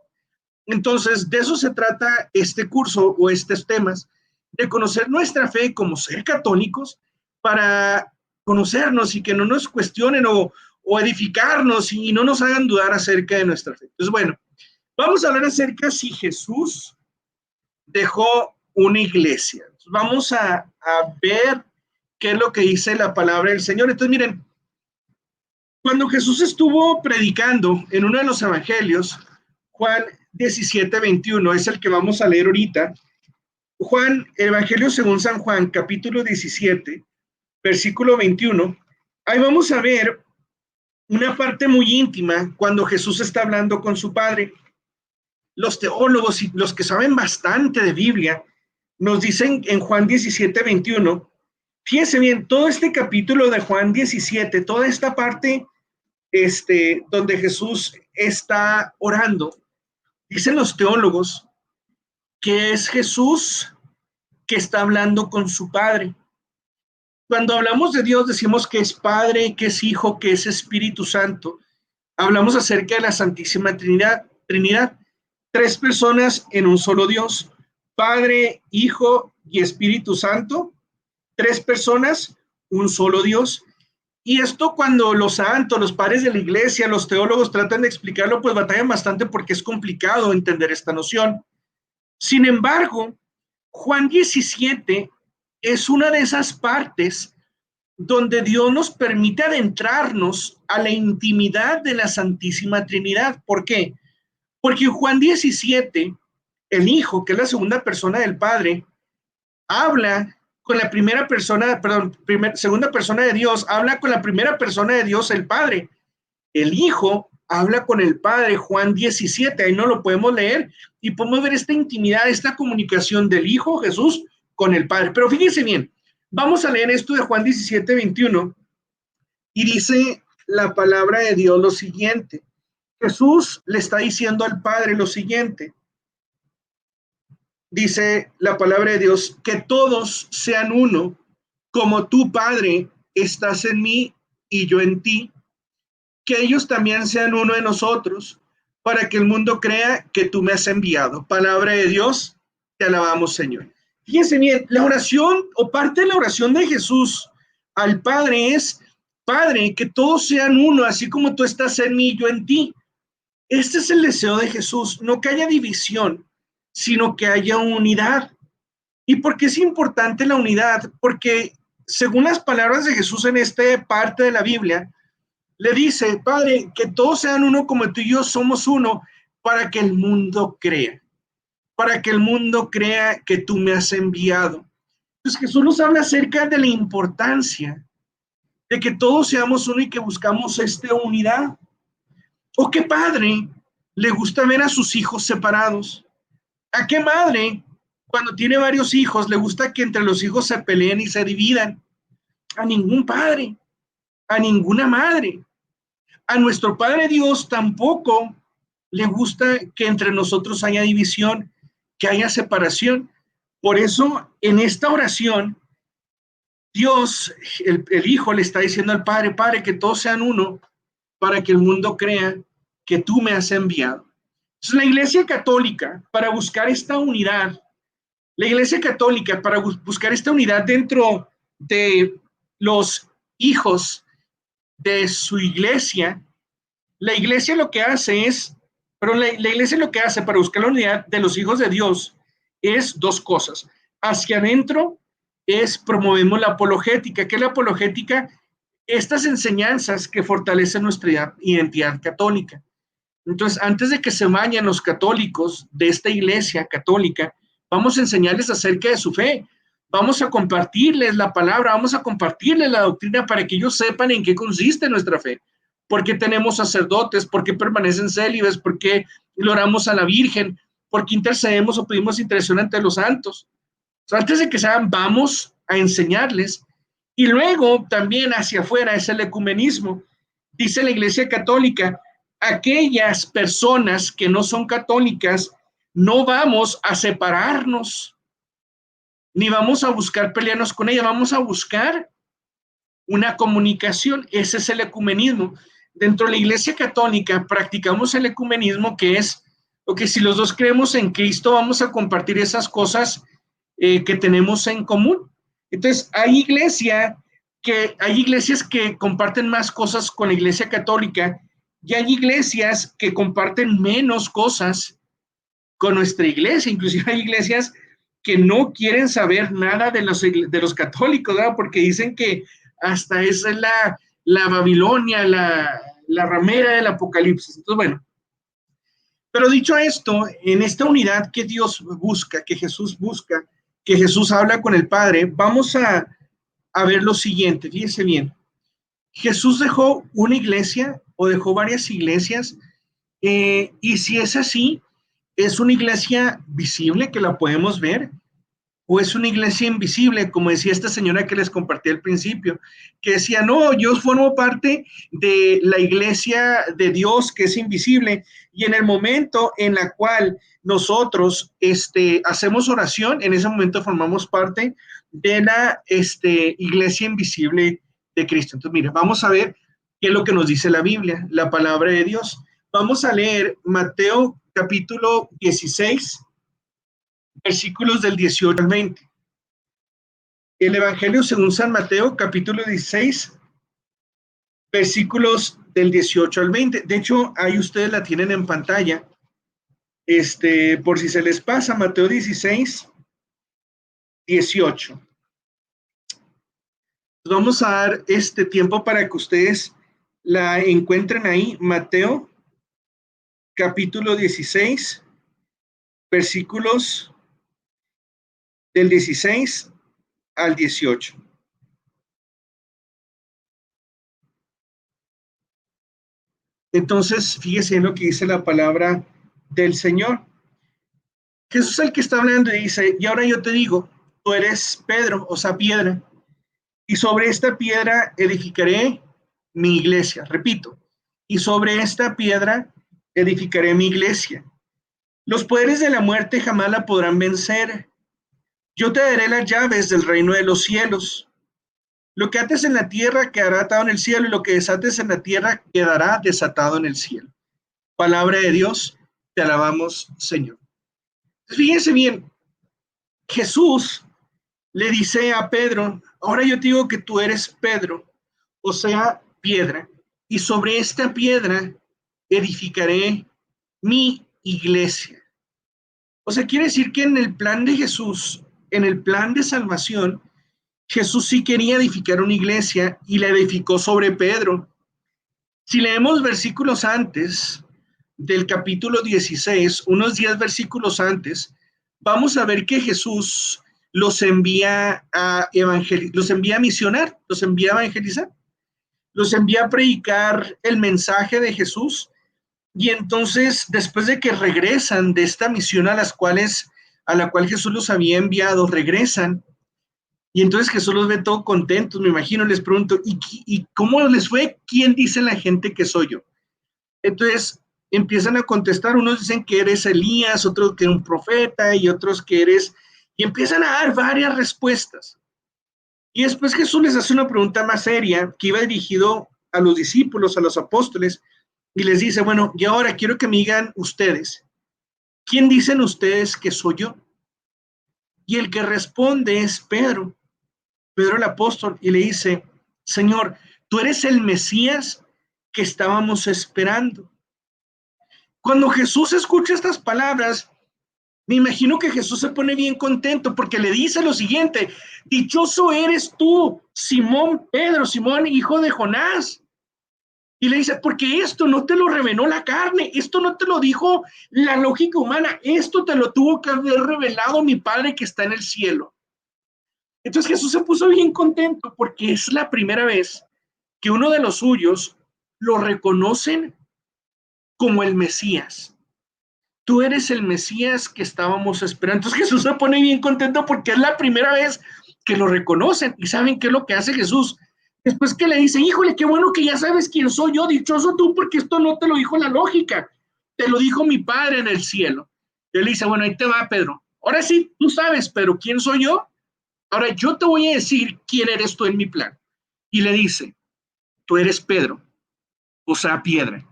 Speaker 7: Entonces, de eso se trata este curso o estos temas, de conocer nuestra fe como ser católicos para conocernos y que no nos cuestionen o edificarnos y no nos hagan dudar acerca de nuestra fe. Entonces, bueno, vamos a hablar acerca si Jesús dejó una iglesia. Entonces, vamos a ver qué es lo que dice la palabra del Señor. Entonces, miren, cuando Jesús estuvo predicando en uno de los evangelios, Juan 17:21 es el que vamos a leer ahorita. Juan, Evangelio según San Juan, capítulo 17, versículo 21. Ahí vamos a ver una parte muy íntima cuando Jesús está hablando con su Padre. Los teólogos y los que saben bastante de Biblia nos dicen en Juan 17:21, fíjense bien, todo este capítulo de Juan 17, toda esta parte donde Jesús está orando, dicen los teólogos que es Jesús que está hablando con su Padre. Cuando hablamos de Dios decimos que es Padre, que es Hijo, que es Espíritu Santo. Hablamos acerca de la Santísima Trinidad. 3 personas en un solo Dios. Padre, Hijo y Espíritu Santo. 3 personas, un solo Dios. Y esto cuando los santos, los padres de la iglesia, los teólogos tratan de explicarlo, pues batallan bastante porque es complicado entender esta noción. Sin embargo, Juan 17 es una de esas partes donde Dios nos permite adentrarnos a la intimidad de la Santísima Trinidad. ¿Por qué? Porque en Juan 17, el Hijo, que es la segunda persona del Padre, habla con la primera persona, perdón, segunda persona de Dios, habla con la primera persona de Dios, el Padre. El Hijo habla con el Padre, Juan 17, ahí no lo podemos leer y podemos ver esta intimidad, esta comunicación del Hijo Jesús con el Padre. Pero fíjense bien, vamos a leer esto de Juan 17, 21 y dice la palabra de Dios lo siguiente. Jesús le está diciendo al Padre lo siguiente. Dice la palabra de Dios, que todos sean uno, como tú, Padre, estás en mí y yo en ti, que ellos también sean uno de nosotros, para que el mundo crea que tú me has enviado. Palabra de Dios, te alabamos, Señor. Fíjense bien, la oración o parte de la oración de Jesús al Padre es, Padre, que todos sean uno, así como tú estás en mí y yo en ti. Este es el deseo de Jesús, no que haya división, sino que haya unidad. ¿Y por qué es importante la unidad? Porque según las palabras de Jesús en esta parte de la Biblia, le dice, Padre, que todos sean uno como tú y yo somos uno, para que el mundo crea, para que el mundo crea que tú me has enviado. Entonces Jesús nos habla acerca de la importancia de que todos seamos uno y que buscamos esta unidad. ¿O qué padre le gusta ver a sus hijos separados? ¿A qué madre, cuando tiene varios hijos, le gusta que entre los hijos se peleen y se dividan? A ningún padre, a ninguna madre. A nuestro Padre Dios tampoco le gusta que entre nosotros haya división, que haya separación. Por eso, en esta oración, Dios, el Hijo, le está diciendo al Padre, Padre, que todos sean uno, para que el mundo crea que tú me has enviado. Entonces, la Iglesia Católica, para buscar esta unidad, la Iglesia Católica, para buscar esta unidad dentro de los hijos de su iglesia, la iglesia lo que hace es, pero la iglesia lo que hace para buscar la unidad de los hijos de Dios es dos cosas. Hacia adentro es promovemos la apologética. ¿Qué es la apologética? Estas enseñanzas que fortalecen nuestra identidad católica. Entonces, antes de que se vayan los católicos de esta iglesia católica, vamos a enseñarles acerca de su fe. Vamos a compartirles la palabra, vamos a compartirles la doctrina para que ellos sepan en qué consiste nuestra fe. ¿Por qué tenemos sacerdotes? ¿Por qué permanecen célibes? ¿Por qué oramos a la Virgen? ¿Por qué intercedemos o pedimos intercesión ante los santos? O sea, antes de que se hagan, vamos a enseñarles. Y luego también hacia afuera es el ecumenismo. Dice la Iglesia Católica, aquellas personas que no son católicas, no vamos a separarnos, ni vamos a buscar pelearnos con ella, vamos a buscar una comunicación. Ese es el ecumenismo. Dentro de la Iglesia Católica practicamos el ecumenismo, que es, que si los dos creemos en Cristo, vamos a compartir esas cosas que tenemos en común. Entonces, hay iglesias que comparten más cosas con la Iglesia Católica y hay iglesias que comparten menos cosas con nuestra iglesia. Inclusive hay iglesias que no quieren saber nada de los católicos, ¿verdad? Porque dicen que hasta esa es la Babilonia, la ramera del Apocalipsis. Entonces, bueno, pero dicho esto, en esta unidad que Dios busca, que Jesús habla con el Padre, vamos a ver lo siguiente, fíjense bien. Jesús dejó una iglesia o dejó varias iglesias, y si es así, ¿es una iglesia visible que la podemos ver? ¿O es una iglesia invisible, como decía esta señora que les compartí al principio, que decía, no, yo formo parte de la iglesia de Dios que es invisible, y en el momento en la cual nosotros hacemos oración, en ese momento formamos parte de la iglesia invisible de Cristo? Entonces, mira, vamos a ver qué es lo que nos dice la Biblia, la palabra de Dios. Vamos a leer Mateo capítulo 16, versículos del 18 al 20. El Evangelio según San Mateo, capítulo 16, versículos del 18 al 20. De hecho, ahí ustedes la tienen en pantalla. Por si se les pasa, Mateo 16, 18. Vamos a dar este tiempo para que ustedes la encuentren ahí. Mateo, capítulo 16, versículos del 16 al 18. Entonces, fíjese en lo que dice la palabra del Señor. Jesús es el que está hablando y dice, y ahora yo te digo, tú eres Pedro, o sea, piedra, y sobre esta piedra edificaré mi iglesia. Repito, y sobre esta piedra edificaré mi iglesia. Los poderes de la muerte jamás la podrán vencer. Yo te daré las llaves del reino de los cielos. Lo que ates en la tierra quedará atado en el cielo, y lo que desates en la tierra quedará desatado en el cielo. Palabra de Dios, te alabamos, Señor. Fíjense bien, Jesús le dice a Pedro, ahora yo te digo que tú eres Pedro, o sea, piedra, y sobre esta piedra edificaré mi iglesia. O sea, quiere decir que en el plan de Jesús, en el plan de salvación, Jesús sí quería edificar una iglesia y la edificó sobre Pedro. Si leemos versículos antes del capítulo 16, unos 10 versículos antes, vamos a ver que Jesús los envía a los envía a misionar, los envía a evangelizar, los envía a predicar el mensaje de Jesús. Y entonces, después de que regresan de esta misión a la cual Jesús los había enviado, regresan. Y entonces Jesús los ve todos contentos, me imagino, les pregunto, ¿y cómo les fue? ¿Quién dice la gente que soy yo? Entonces empiezan a contestar, unos dicen que eres Elías, otros que eres un profeta, y otros que eres... Y empiezan a dar varias respuestas. Y después Jesús les hace una pregunta más seria, que iba dirigido a los discípulos, a los apóstoles, y les dice, bueno, y ahora quiero que me digan ustedes, ¿quién dicen ustedes que soy yo? Y el que responde es Pedro el apóstol, y le dice, Señor, tú eres el Mesías que estábamos esperando. Cuando Jesús escucha estas palabras, me imagino que Jesús se pone bien contento porque le dice lo siguiente, dichoso eres tú, Simón Pedro, Simón, hijo de Jonás. Y le dice, porque esto no te lo reveló la carne, esto no te lo dijo la lógica humana, esto te lo tuvo que haber revelado mi Padre que está en el cielo. Entonces Jesús se puso bien contento porque es la primera vez que uno de los suyos lo reconocen como el Mesías. Tú eres el Mesías que estábamos esperando. Entonces Jesús se pone bien contento porque es la primera vez que lo reconocen. ¿Y saben qué es lo que hace Jesús? Después que le dice, híjole, qué bueno que ya sabes quién soy yo, dichoso tú, porque esto no te lo dijo la lógica, te lo dijo mi Padre en el cielo. Y él dice, bueno, ahí te va, Pedro. Ahora sí, tú sabes, pero ¿quién soy yo? Ahora yo te voy a decir quién eres tú en mi plan. Y le dice, tú eres Pedro, o sea, piedra.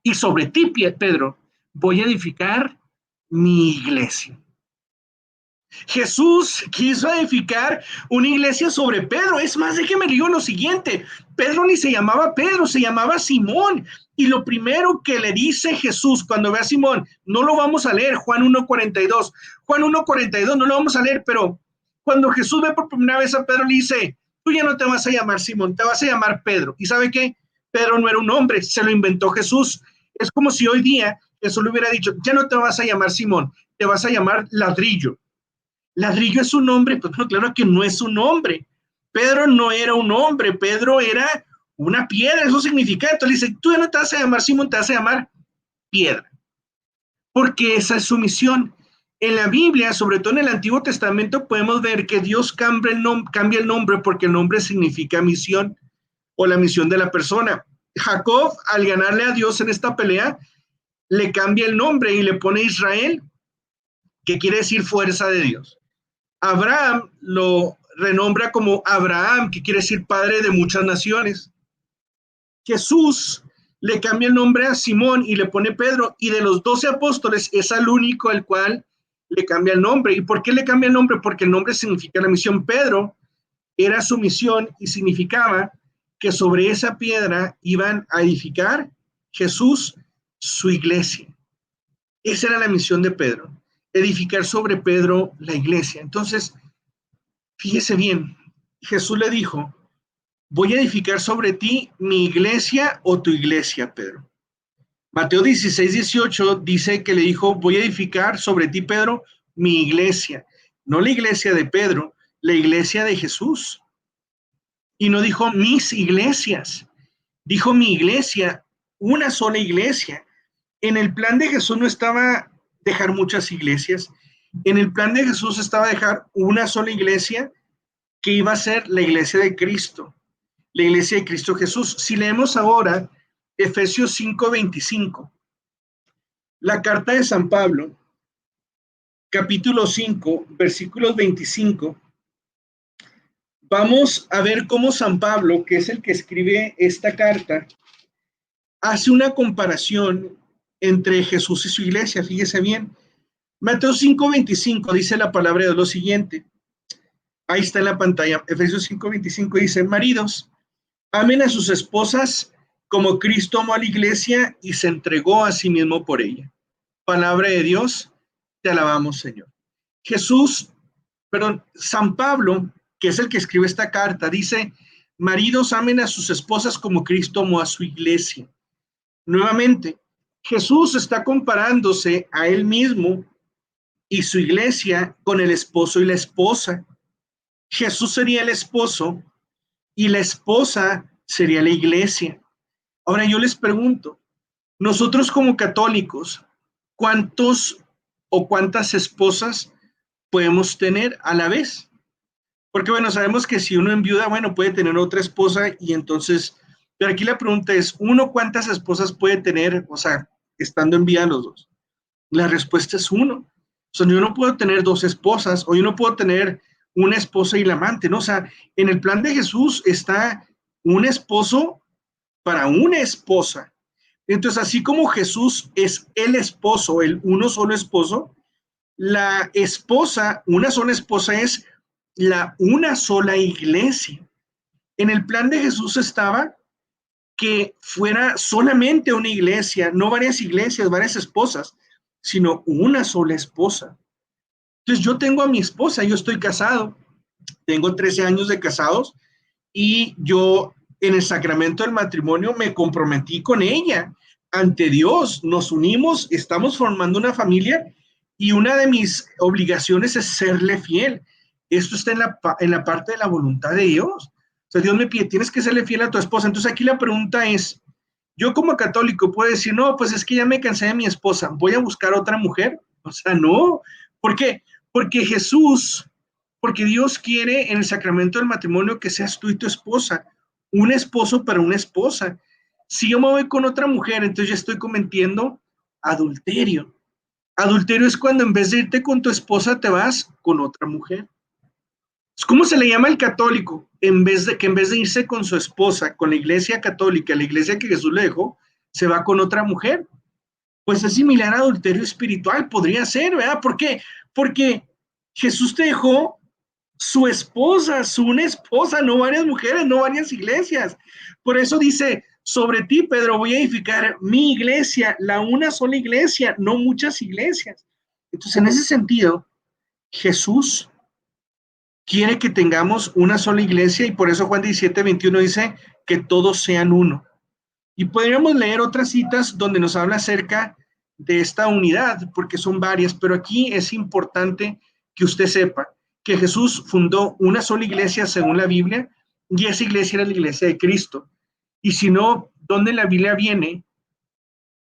Speaker 7: Y sobre ti, Pedro, voy a edificar mi iglesia. Jesús quiso edificar una iglesia sobre Pedro. Es más, déjeme digo lo siguiente. Pedro ni se llamaba Pedro, se llamaba Simón. Y lo primero que le dice Jesús cuando ve a Simón, no lo vamos a leer, Juan 1:42. Juan 1:42 no lo vamos a leer, pero cuando Jesús ve por primera vez a Pedro, le dice, tú ya no te vas a llamar Simón, te vas a llamar Pedro. ¿Y sabe qué? Pedro no era un hombre, se lo inventó Jesús. Es como si hoy día Jesús le hubiera dicho, ya no te vas a llamar Simón, te vas a llamar Ladrillo. Ladrillo es un hombre, pues no, claro que no es un hombre. Pedro no era un hombre, Pedro era una piedra, eso significa. Entonces le dice, tú ya no te vas a llamar Simón, te vas a llamar piedra. Porque esa es su misión. En la Biblia, sobre todo en el Antiguo Testamento, podemos ver que Dios cambia el nombre porque el nombre significa misión o la misión de la persona. Jacob, al ganarle a Dios en esta pelea, le cambia el nombre y le pone Israel, que quiere decir fuerza de Dios. Abraham lo renombra como Abraham, que quiere decir padre de muchas naciones. Jesús le cambia el nombre a Simón y le pone Pedro, y de los 12 apóstoles es el único al cual le cambia el nombre. ¿Y por qué le cambia el nombre? Porque el nombre significa la misión. Pedro era su misión y significaba que sobre esa piedra iban a edificar Jesús su iglesia. Esa era la misión de Pedro, edificar sobre Pedro la iglesia. Entonces, fíjese bien, Jesús le dijo, voy a edificar sobre ti mi iglesia o tu iglesia, Pedro. Mateo 16:18 dice que le dijo, voy a edificar sobre ti, Pedro, mi iglesia. no la iglesia de Pedro, la iglesia de Jesús. Y no dijo mis iglesias, dijo mi iglesia, una sola iglesia. En el plan de Jesús no estaba dejar muchas iglesias, en el plan de Jesús estaba dejar una sola iglesia que iba a ser la iglesia de Cristo, la iglesia de Cristo Jesús. Si leemos ahora Efesios 5:25, la carta de San Pablo, capítulo 5, versículos 25, vamos a ver cómo San Pablo, que es el que escribe esta carta, hace una comparación entre Jesús y su iglesia. Fíjese bien, Mateo 5:25 dice la palabra de Dios lo siguiente. Ahí está en la pantalla, Efesios 5:25 dice: maridos, amen a sus esposas como Cristo amó a la iglesia y se entregó a sí mismo por ella. Palabra de Dios, te alabamos, Señor. San Pablo, que es el que escribe esta carta, dice: maridos, amen a sus esposas como Cristo amó a su iglesia. Nuevamente, Jesús está comparándose a él mismo y su iglesia con el esposo y la esposa. Jesús sería el esposo y la esposa sería la iglesia. Ahora yo les pregunto, nosotros como católicos, ¿cuántos o cuántas esposas podemos tener a la vez? Porque bueno, sabemos que si uno enviuda, bueno, puede tener otra esposa y entonces, pero aquí la pregunta es, ¿uno cuántas esposas puede tener, o sea, estando en vida los dos? La respuesta es uno. O sea, yo no puedo tener dos esposas o yo no puedo tener una esposa y la amante, ¿no? O sea, en el plan de Jesús está un esposo para una esposa. Entonces, así como Jesús es el esposo, el uno solo esposo, la esposa, una sola esposa es una sola iglesia. En el plan de Jesús estaba que fuera solamente una iglesia, no varias iglesias, varias esposas, sino una sola esposa. Entonces yo tengo a mi esposa, yo estoy casado, tengo 13 años de casados y yo en el sacramento del matrimonio me comprometí con ella ante Dios, nos unimos, estamos formando una familia y una de mis obligaciones es serle fiel. Esto está en la parte de la voluntad de Dios. O sea, Dios me pide, tienes que serle fiel a tu esposa. Entonces aquí la pregunta es, yo como católico puedo decir, no, pues es que ya me cansé de mi esposa, voy a buscar otra mujer. O sea, no. ¿Por qué? Porque Dios quiere en el sacramento del matrimonio que seas tú y tu esposa, un esposo para una esposa. Si yo me voy con otra mujer, entonces ya estoy cometiendo adulterio. Adulterio es cuando en vez de irte con tu esposa te vas con otra mujer. ¿Cómo se le llama al católico? En vez de irse con su esposa, con la iglesia católica, la iglesia que Jesús le dejó, se va con otra mujer. Pues es similar a adulterio espiritual, podría ser, ¿verdad? ¿Por qué? Porque Jesús te dejó su esposa, una esposa, no varias mujeres, no varias iglesias. Por eso dice, sobre ti, Pedro, voy a edificar mi iglesia, la una sola iglesia, no muchas iglesias. Entonces, en ese sentido, Jesús quiere que tengamos una sola iglesia y por eso Juan 17:21 dice que todos sean uno. Y podríamos leer otras citas donde nos habla acerca de esta unidad, porque son varias, pero aquí es importante que usted sepa que Jesús fundó una sola iglesia según la Biblia y esa iglesia era la iglesia de Cristo. Y si no, ¿dónde en la Biblia viene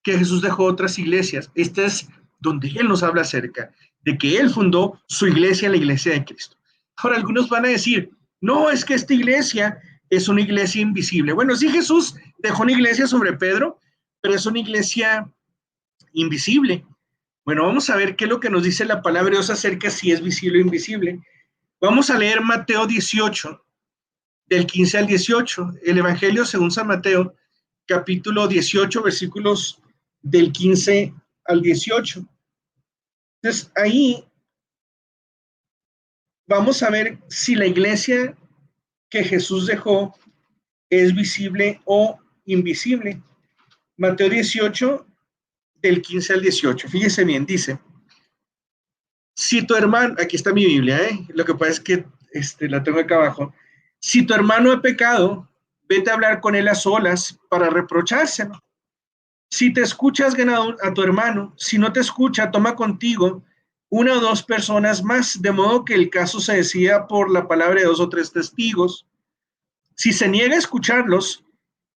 Speaker 7: que Jesús dejó otras iglesias? Este es donde Él nos habla acerca de que Él fundó su iglesia, la iglesia de Cristo. Ahora, algunos van a decir, no, es que esta iglesia es una iglesia invisible. Bueno, sí, Jesús dejó una iglesia sobre Pedro, pero es una iglesia invisible. Bueno, vamos a ver qué es lo que nos dice la palabra de Dios acerca si es visible o invisible. Vamos a leer Mateo 18, del 15 al 18, el Evangelio según San Mateo, capítulo 18, versículos del 15 al 18. Entonces, ahí vamos a ver si la iglesia que Jesús dejó es visible o invisible. Mateo 18, del 15 al 18. Fíjese bien, dice, si tu hermano, aquí está mi Biblia, lo que pasa es que la tengo acá abajo. Si tu hermano ha pecado, vete a hablar con él a solas para reprochárselo. Si te escuchas, gana a tu hermano. Si no te escucha, toma contigo una o dos personas más, de modo que el caso se decida por la palabra de 2 o 3 testigos. Si se niega a escucharlos,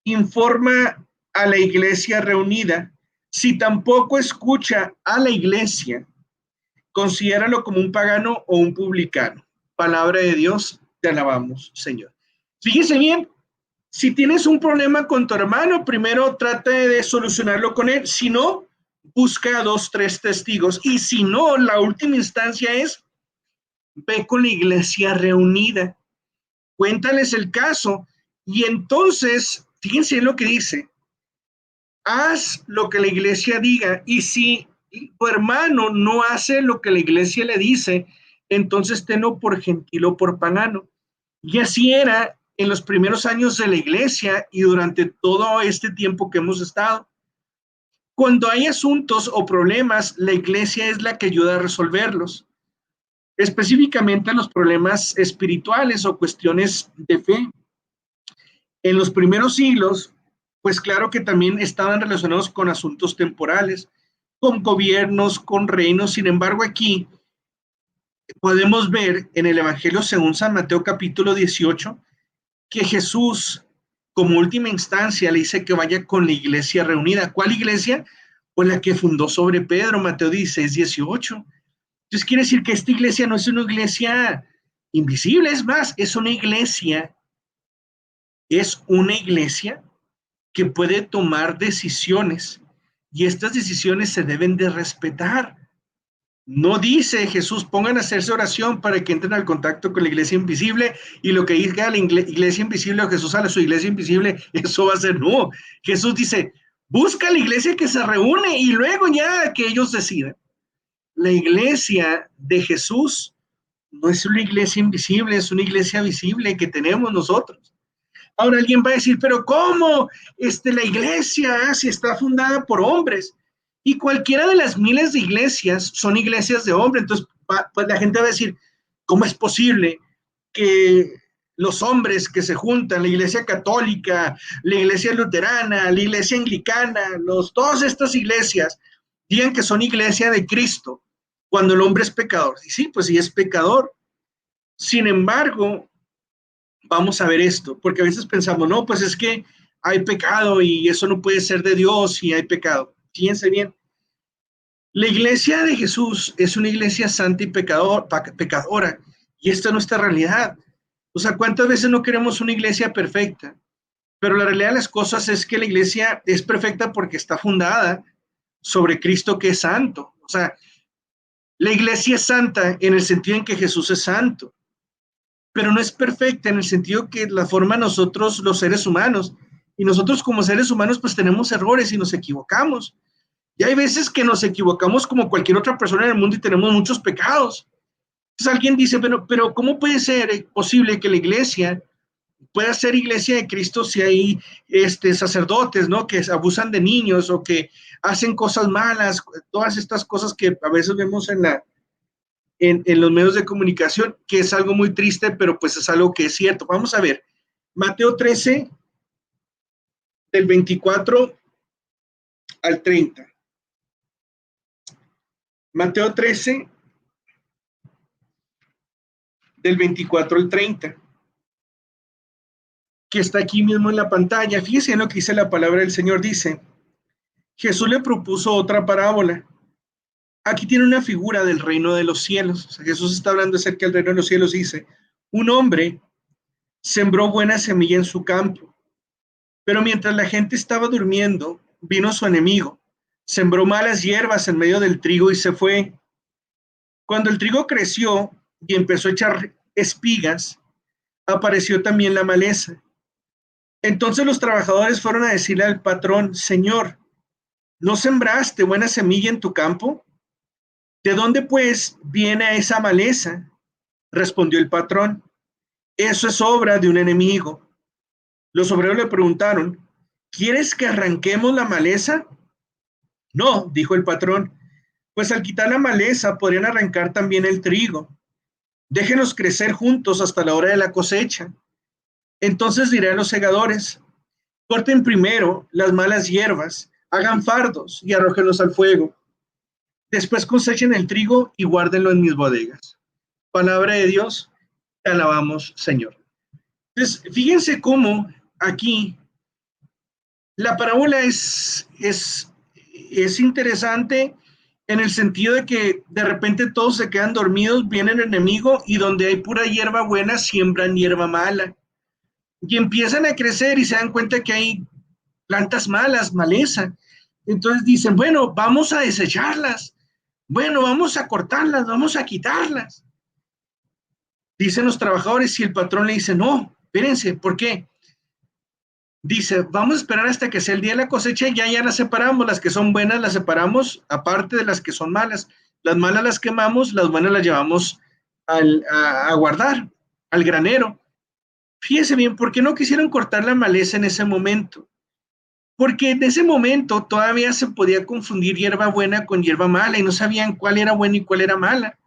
Speaker 7: informa a la iglesia reunida. Si tampoco escucha a la iglesia, considéralo como un pagano o un publicano. Palabra de Dios, te alabamos, Señor. Fíjese bien, si tienes un problema con tu hermano, primero trata de solucionarlo con él. Si no, busca a 2, 3 testigos. Y si no, la última instancia es, ve con la iglesia reunida, cuéntales el caso. Y entonces, fíjense en lo que dice, haz lo que la iglesia diga. Y si tu hermano no hace lo que la iglesia le dice, entonces tenlo por gentil o por pagano. Y así era en los primeros años de la iglesia y durante todo este tiempo que hemos estado. Cuando hay asuntos o problemas, la iglesia es la que ayuda a resolverlos, específicamente los problemas espirituales o cuestiones de fe. En los primeros siglos, pues claro que también estaban relacionados con asuntos temporales, con gobiernos, con reinos. Sin embargo, aquí podemos ver en el Evangelio según San Mateo capítulo 18, que Jesús, como última instancia, le dice que vaya con la iglesia reunida. ¿Cuál iglesia? Pues la que fundó sobre Pedro, Mateo 16, 18. Entonces quiere decir que esta iglesia no es una iglesia invisible, es más, es una iglesia que puede tomar decisiones y estas decisiones se deben de respetar. No dice Jesús, pongan a hacerse oración para que entren al contacto con la iglesia invisible y lo que diga la iglesia invisible o Jesús a su iglesia invisible, eso va a ser no. Jesús dice, busca la iglesia que se reúne y luego ya que ellos decidan. La iglesia de Jesús no es una iglesia invisible, es una iglesia visible que tenemos nosotros. Ahora alguien va a decir, pero ¿cómo? La iglesia, si está fundada por hombres. Y cualquiera de las miles de iglesias son iglesias de hombres. Entonces, pues la gente va a decir, ¿cómo es posible que los hombres que se juntan, la iglesia católica, la iglesia luterana, la iglesia anglicana, todas estas iglesias, digan que son iglesia de Cristo cuando el hombre es pecador? Y sí, pues sí es pecador. Sin embargo, vamos a ver esto, porque a veces pensamos, no, pues es que hay pecado y eso no puede ser de Dios y hay pecado. Fíjense bien, la iglesia de Jesús es una iglesia santa y pecadora, y esta es nuestra realidad. O sea, ¿cuántas veces no queremos una iglesia perfecta? Pero la realidad de las cosas es que la iglesia es perfecta porque está fundada sobre Cristo que es santo. O sea, la iglesia es santa en el sentido en que Jesús es santo, pero no es perfecta en el sentido que la forma nosotros los seres humanos, y nosotros como seres humanos pues tenemos errores y nos equivocamos. Y hay veces que nos equivocamos como cualquier otra persona en el mundo y tenemos muchos pecados. Entonces alguien dice, pero ¿cómo puede ser posible que la iglesia pueda ser iglesia de Cristo si hay sacerdotes, ¿no?, que abusan de niños o que hacen cosas malas, todas estas cosas que a veces vemos en los medios de comunicación, que es algo muy triste, pero pues es algo que es cierto. Vamos a ver, Mateo 13, del 24 al 30. Mateo 13, del 24 al 30, que está aquí mismo en la pantalla. Fíjense en lo que dice la palabra del Señor. Dice, Jesús le propuso otra parábola. Aquí tiene una figura del reino de los cielos. O sea, Jesús está hablando acerca del reino de los cielos. Dice, un hombre sembró buena semilla en su campo, pero mientras la gente estaba durmiendo, vino su enemigo, sembró malas hierbas en medio del trigo y se fue. Cuando el trigo creció y empezó a echar espigas, apareció también la maleza. Entonces los trabajadores fueron a decirle al patrón, Señor, ¿no sembraste buena semilla en tu campo? ¿De dónde pues viene esa maleza? Respondió el patrón, eso es obra de un enemigo. Los obreros le preguntaron, ¿quieres que arranquemos la maleza? No, dijo el patrón, pues al quitar la maleza podrían arrancar también el trigo. Déjenos crecer juntos hasta la hora de la cosecha. Entonces diré a los segadores, corten primero las malas hierbas, hagan fardos y arrójenlos al fuego. después cosechen el trigo y guárdenlo en mis bodegas. Palabra de Dios, te alabamos, Señor. Entonces, fíjense cómo aquí la parábola es interesante en el sentido de que de repente todos se quedan dormidos, viene el enemigo y donde hay pura hierba buena, siembran hierba mala. Y empiezan a crecer y se dan cuenta que hay plantas malas, maleza. Entonces dicen, bueno, vamos a desecharlas. Bueno, vamos a cortarlas, vamos a quitarlas. Dicen los trabajadores y el patrón le dice, no, espérense, ¿por qué? Dice, vamos a esperar hasta que sea el día de la cosecha y ya las separamos, las que son buenas las separamos, aparte de las que son malas. Las malas las quemamos, las buenas las llevamos a guardar, al granero. Fíjense bien, ¿por qué no quisieron cortar la maleza en ese momento? Porque en ese momento todavía se podía confundir hierba buena con hierba mala y no sabían cuál era buena y cuál era mala.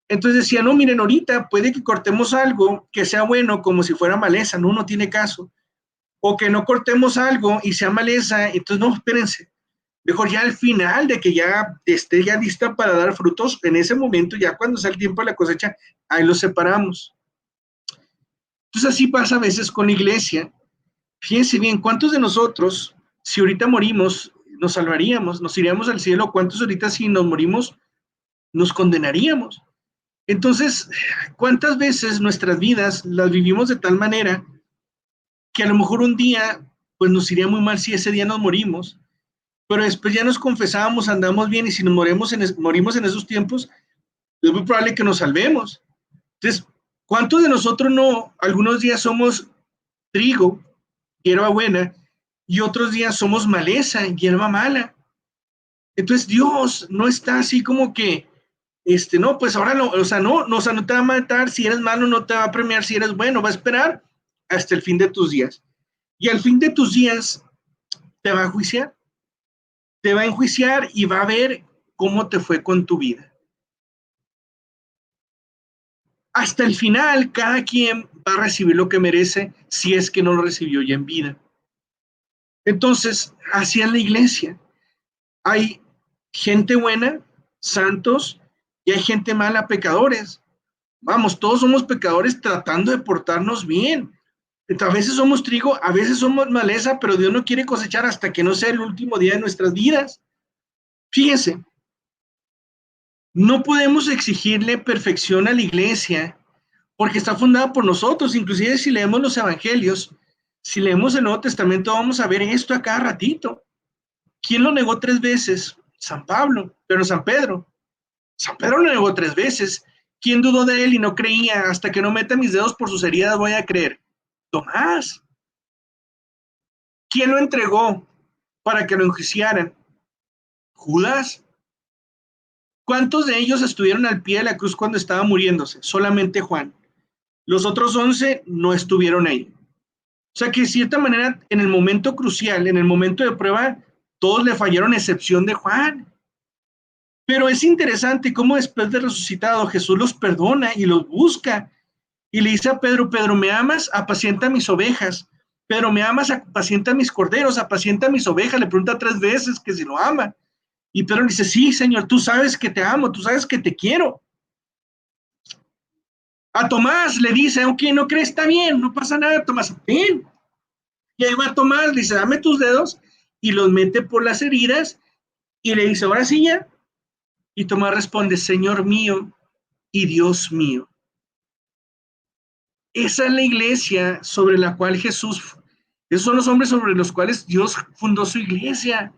Speaker 7: Entonces decían, no, miren, ahorita puede que cortemos algo que sea bueno como si fuera maleza, no tiene caso. O que no cortemos algo y sea maleza, entonces no, espérense. Mejor ya al final de que ya esté ya lista para dar frutos, en ese momento, ya cuando sea el tiempo de la cosecha, ahí los separamos. Entonces así pasa a veces con la iglesia. Fíjense bien, ¿cuántos de nosotros, si ahorita morimos, nos salvaríamos, nos iríamos al cielo? ¿Cuántos ahorita si nos morimos, nos condenaríamos? Entonces, ¿cuántas veces nuestras vidas las vivimos de tal manera que a lo mejor un día, pues nos iría muy mal si ese día nos morimos, pero después ya nos confesamos, andamos bien y si nos morimos en esos tiempos, es muy probable que nos salvemos. Entonces, ¿cuántos de nosotros no, algunos días somos trigo, hierba buena, y otros días somos maleza, hierba mala? Entonces Dios no está así como que, no, pues ahora no, o sea, no te va a matar si eres malo, no te va a premiar si eres bueno, va a esperar hasta el fin de tus días. Y al fin de tus días te va a juiciar, te va a enjuiciar y va a ver cómo te fue con tu vida. Hasta el final, cada quien va a recibir lo que merece si es que no lo recibió ya en vida. Entonces, así es la iglesia. Hay gente buena, santos, y hay gente mala, pecadores. Vamos, todos somos pecadores tratando de portarnos bien. Entonces, a veces somos trigo, a veces somos maleza, pero Dios no quiere cosechar hasta que no sea el último día de nuestras vidas. Fíjense, no podemos exigirle perfección a la iglesia porque está fundada por nosotros. Inclusive si leemos los evangelios, si leemos el Nuevo Testamento, vamos a ver esto a cada ratito. ¿Quién lo negó 3 veces? San Pablo, pero San Pedro. San Pedro lo negó 3 veces. ¿Quién dudó de él y no creía? Hasta que no meta mis dedos por sus heridas voy a creer. Tomás. ¿Quién lo entregó para que lo enjuiciaran? Judas. ¿Cuántos de ellos estuvieron al pie de la cruz cuando estaba muriéndose? Solamente Juan. Los otros 11 no estuvieron ahí. O sea que de cierta manera, en el momento crucial, en el momento de prueba, todos le fallaron, a excepción de Juan. Pero es interesante cómo después de resucitado Jesús los perdona y los busca. Y le dice a Pedro, Pedro, ¿me amas? Apacienta mis ovejas. Pedro, ¿me amas? Apacienta mis corderos, apacienta mis ovejas. Le pregunta 3 veces que si lo ama. Y Pedro le dice, sí, Señor, tú sabes que te amo, tú sabes que te quiero. A Tomás le dice, aunque no crees, está bien, no pasa nada, Tomás, ven. Y ahí va Tomás, le dice, dame tus dedos, y los mete por las heridas, y le dice, ahora sí ya. Y Tomás responde, Señor mío y Dios mío. Esa es la iglesia sobre la cual Jesús, esos son los hombres sobre los cuales Dios fundó su iglesia.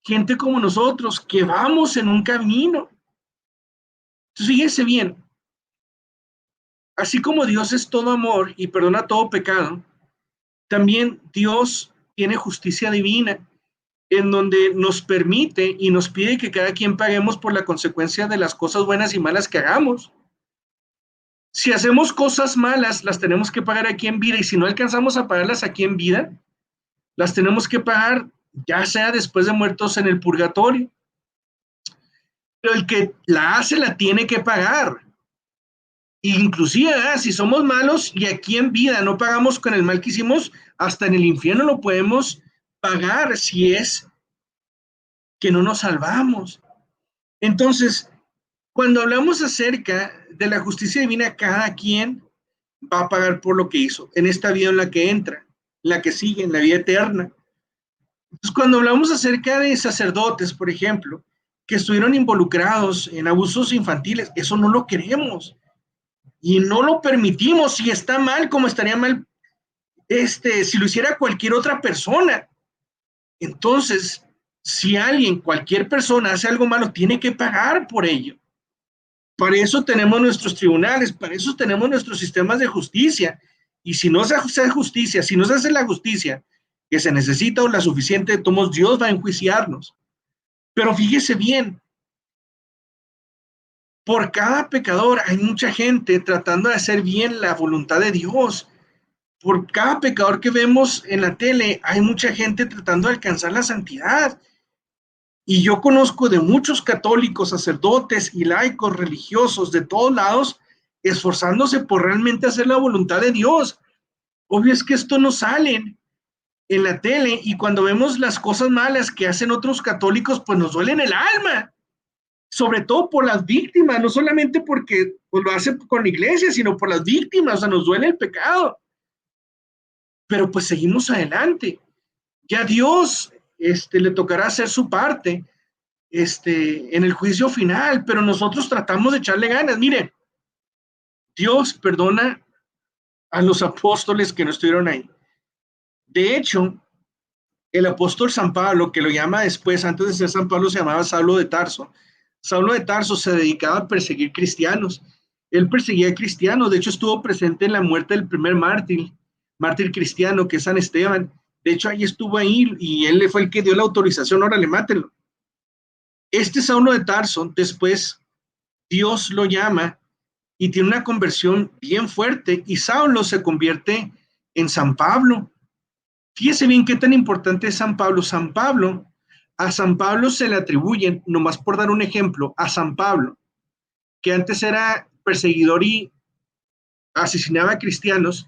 Speaker 7: Gente como nosotros, que vamos en un camino. Entonces, fíjense bien, así como Dios es todo amor y perdona todo pecado, también Dios tiene justicia divina, en donde nos permite y nos pide que cada quien paguemos por la consecuencia de las cosas buenas y malas que hagamos. Si hacemos cosas malas, las tenemos que pagar aquí en vida, y si no alcanzamos a pagarlas aquí en vida, las tenemos que pagar ya sea después de muertos en el purgatorio. Pero el que la hace la tiene que pagar. Inclusive, si somos malos y aquí en vida no pagamos con el mal que hicimos, hasta en el infierno lo podemos pagar si es que no nos salvamos. Entonces, cuando hablamos acerca de la justicia divina, cada quien va a pagar por lo que hizo en esta vida en la que entra, la que sigue, en la vida eterna. Entonces, cuando hablamos acerca de sacerdotes, por ejemplo, que estuvieron involucrados en abusos infantiles, eso no lo queremos y no lo permitimos. Si está mal, como estaría mal si lo hiciera cualquier otra persona. Entonces, si alguien, cualquier persona hace algo malo, tiene que pagar por ello. Para eso tenemos nuestros tribunales, para eso tenemos nuestros sistemas de justicia. Y si no se hace justicia, si no se hace la justicia que se necesita o la suficiente, todos Dios va a enjuiciarnos. Pero fíjese bien, por cada pecador hay mucha gente tratando de hacer bien la voluntad de Dios. Por cada pecador que vemos en la tele, hay mucha gente tratando de alcanzar la santidad. Y yo conozco de muchos católicos, sacerdotes y laicos religiosos de todos lados, esforzándose por realmente hacer la voluntad de Dios. Obvio es que esto no sale en la tele, y cuando vemos las cosas malas que hacen otros católicos, pues nos duele en el alma, sobre todo por las víctimas, no solamente porque pues, lo hace con la iglesia, sino por las víctimas, o sea, nos duele el pecado. Pero pues seguimos adelante. Ya Dios le tocará hacer su parte en el juicio final, pero nosotros tratamos de echarle ganas. Mire, Dios perdona a los apóstoles que no estuvieron ahí. De hecho, el apóstol San Pablo, que lo llama después, antes de ser San Pablo, se llamaba Saulo de Tarso. Saulo de Tarso se dedicaba a perseguir cristianos. Él perseguía cristianos. De hecho, estuvo presente en la muerte del primer mártir cristiano, que es San Esteban. De hecho, ahí estuvo ahí y él fue el que dio la autorización. Órale, mátenlo. Este Saulo de Tarso, después Dios lo llama y tiene una conversión bien fuerte, y Saulo se convierte en San Pablo. Fíjese bien qué tan importante es San Pablo. A San Pablo se le atribuyen, nomás por dar un ejemplo, a San Pablo, que antes era perseguidor y asesinaba a cristianos,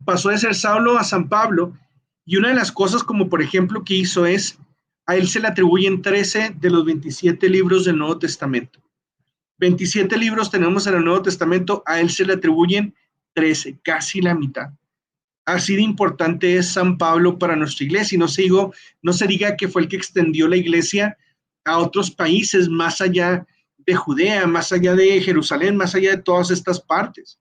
Speaker 7: pasó de ser Saulo a San Pablo, y una de las cosas como por ejemplo que hizo es, a él se le atribuyen 13 de los 27 libros del Nuevo Testamento. 27 libros tenemos en el Nuevo Testamento, a él se le atribuyen 13, casi la mitad. Así de importante es San Pablo para nuestra iglesia, y no se diga que fue el que extendió la iglesia a otros países más allá de Judea, más allá de Jerusalén, más allá de todas estas partes.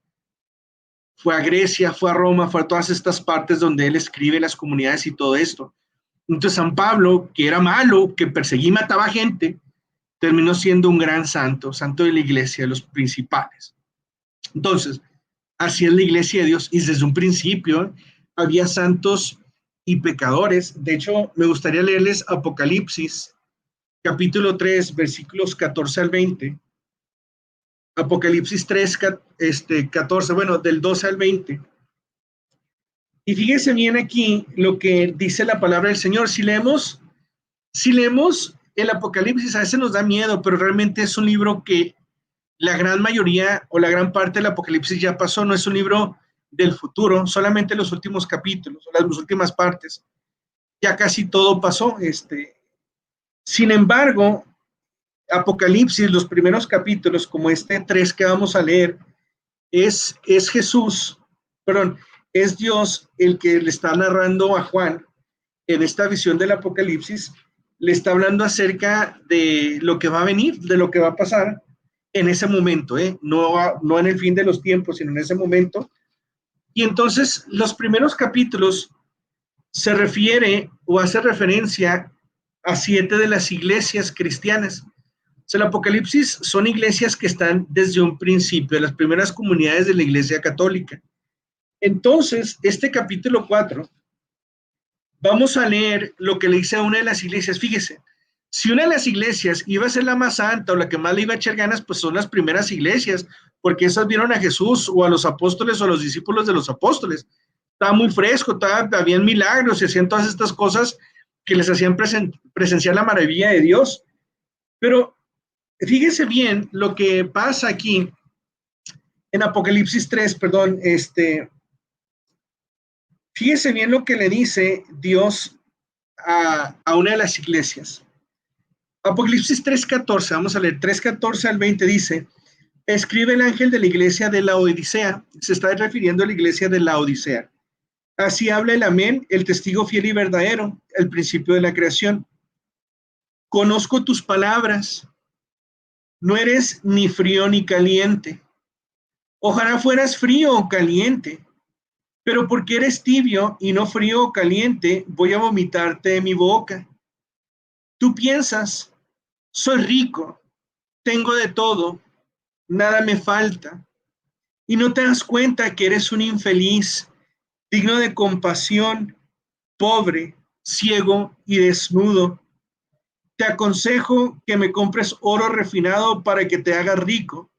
Speaker 7: Fue a Grecia, fue a Roma, fue a todas estas partes donde él escribe las comunidades y todo esto. Entonces San Pablo, que era malo, que perseguía y mataba gente, terminó siendo un gran santo de la iglesia, de los principales. Entonces, así es la iglesia de Dios, y desde un principio había santos y pecadores. De hecho, me gustaría leerles Apocalipsis, capítulo 3, versículos 14 al 20. Apocalipsis 3, 14, bueno, del 12 al 20. Y fíjense bien aquí lo que dice la palabra del Señor. Si leemos el Apocalipsis, a veces nos da miedo, pero realmente es un libro que la gran mayoría o la gran parte del Apocalipsis ya pasó. No es un libro del futuro, solamente los últimos capítulos o las últimas partes. Ya casi todo pasó. Sin embargo, Apocalipsis, los primeros capítulos, como 3 que vamos a leer, es Dios el que le está narrando a Juan en esta visión del Apocalipsis, le está hablando acerca de lo que va a venir, de lo que va a pasar en ese momento, no en el fin de los tiempos, sino en ese momento. Y entonces los primeros capítulos se refiere o hace referencia a 7 de las iglesias cristianas. O sea, el Apocalipsis son iglesias que están desde un principio, las primeras comunidades de la iglesia católica. Entonces, este capítulo 4, vamos a leer lo que le dice a una de las iglesias. Fíjese, si una de las iglesias iba a ser la más santa o la que más le iba a echar ganas, pues son las primeras iglesias, porque esas vieron a Jesús o a los apóstoles o a los discípulos de los apóstoles. Estaba muy fresco, habían milagros, se hacían todas estas cosas que les hacían presenciar la maravilla de Dios. Pero fíjese bien lo que pasa aquí en Apocalipsis 3, perdón, fíjese bien lo que le dice Dios a una de las iglesias. Apocalipsis 3:14, vamos a leer 3:14 al 20, dice, escribe el ángel de la iglesia de la Odisea, se está refiriendo a la iglesia de la Odisea. Así habla el Amén, el testigo fiel y verdadero, el principio de la creación. Conozco tus palabras, no eres ni frío ni caliente. Ojalá fueras frío o caliente, pero porque eres tibio y no frío o caliente, voy a vomitarte de mi boca. Tú piensas, soy rico, tengo de todo, nada me falta, y no te das cuenta que eres un infeliz, digno de compasión, pobre, ciego y desnudo. Te aconsejo que me compres oro refinado para que te hagas rico,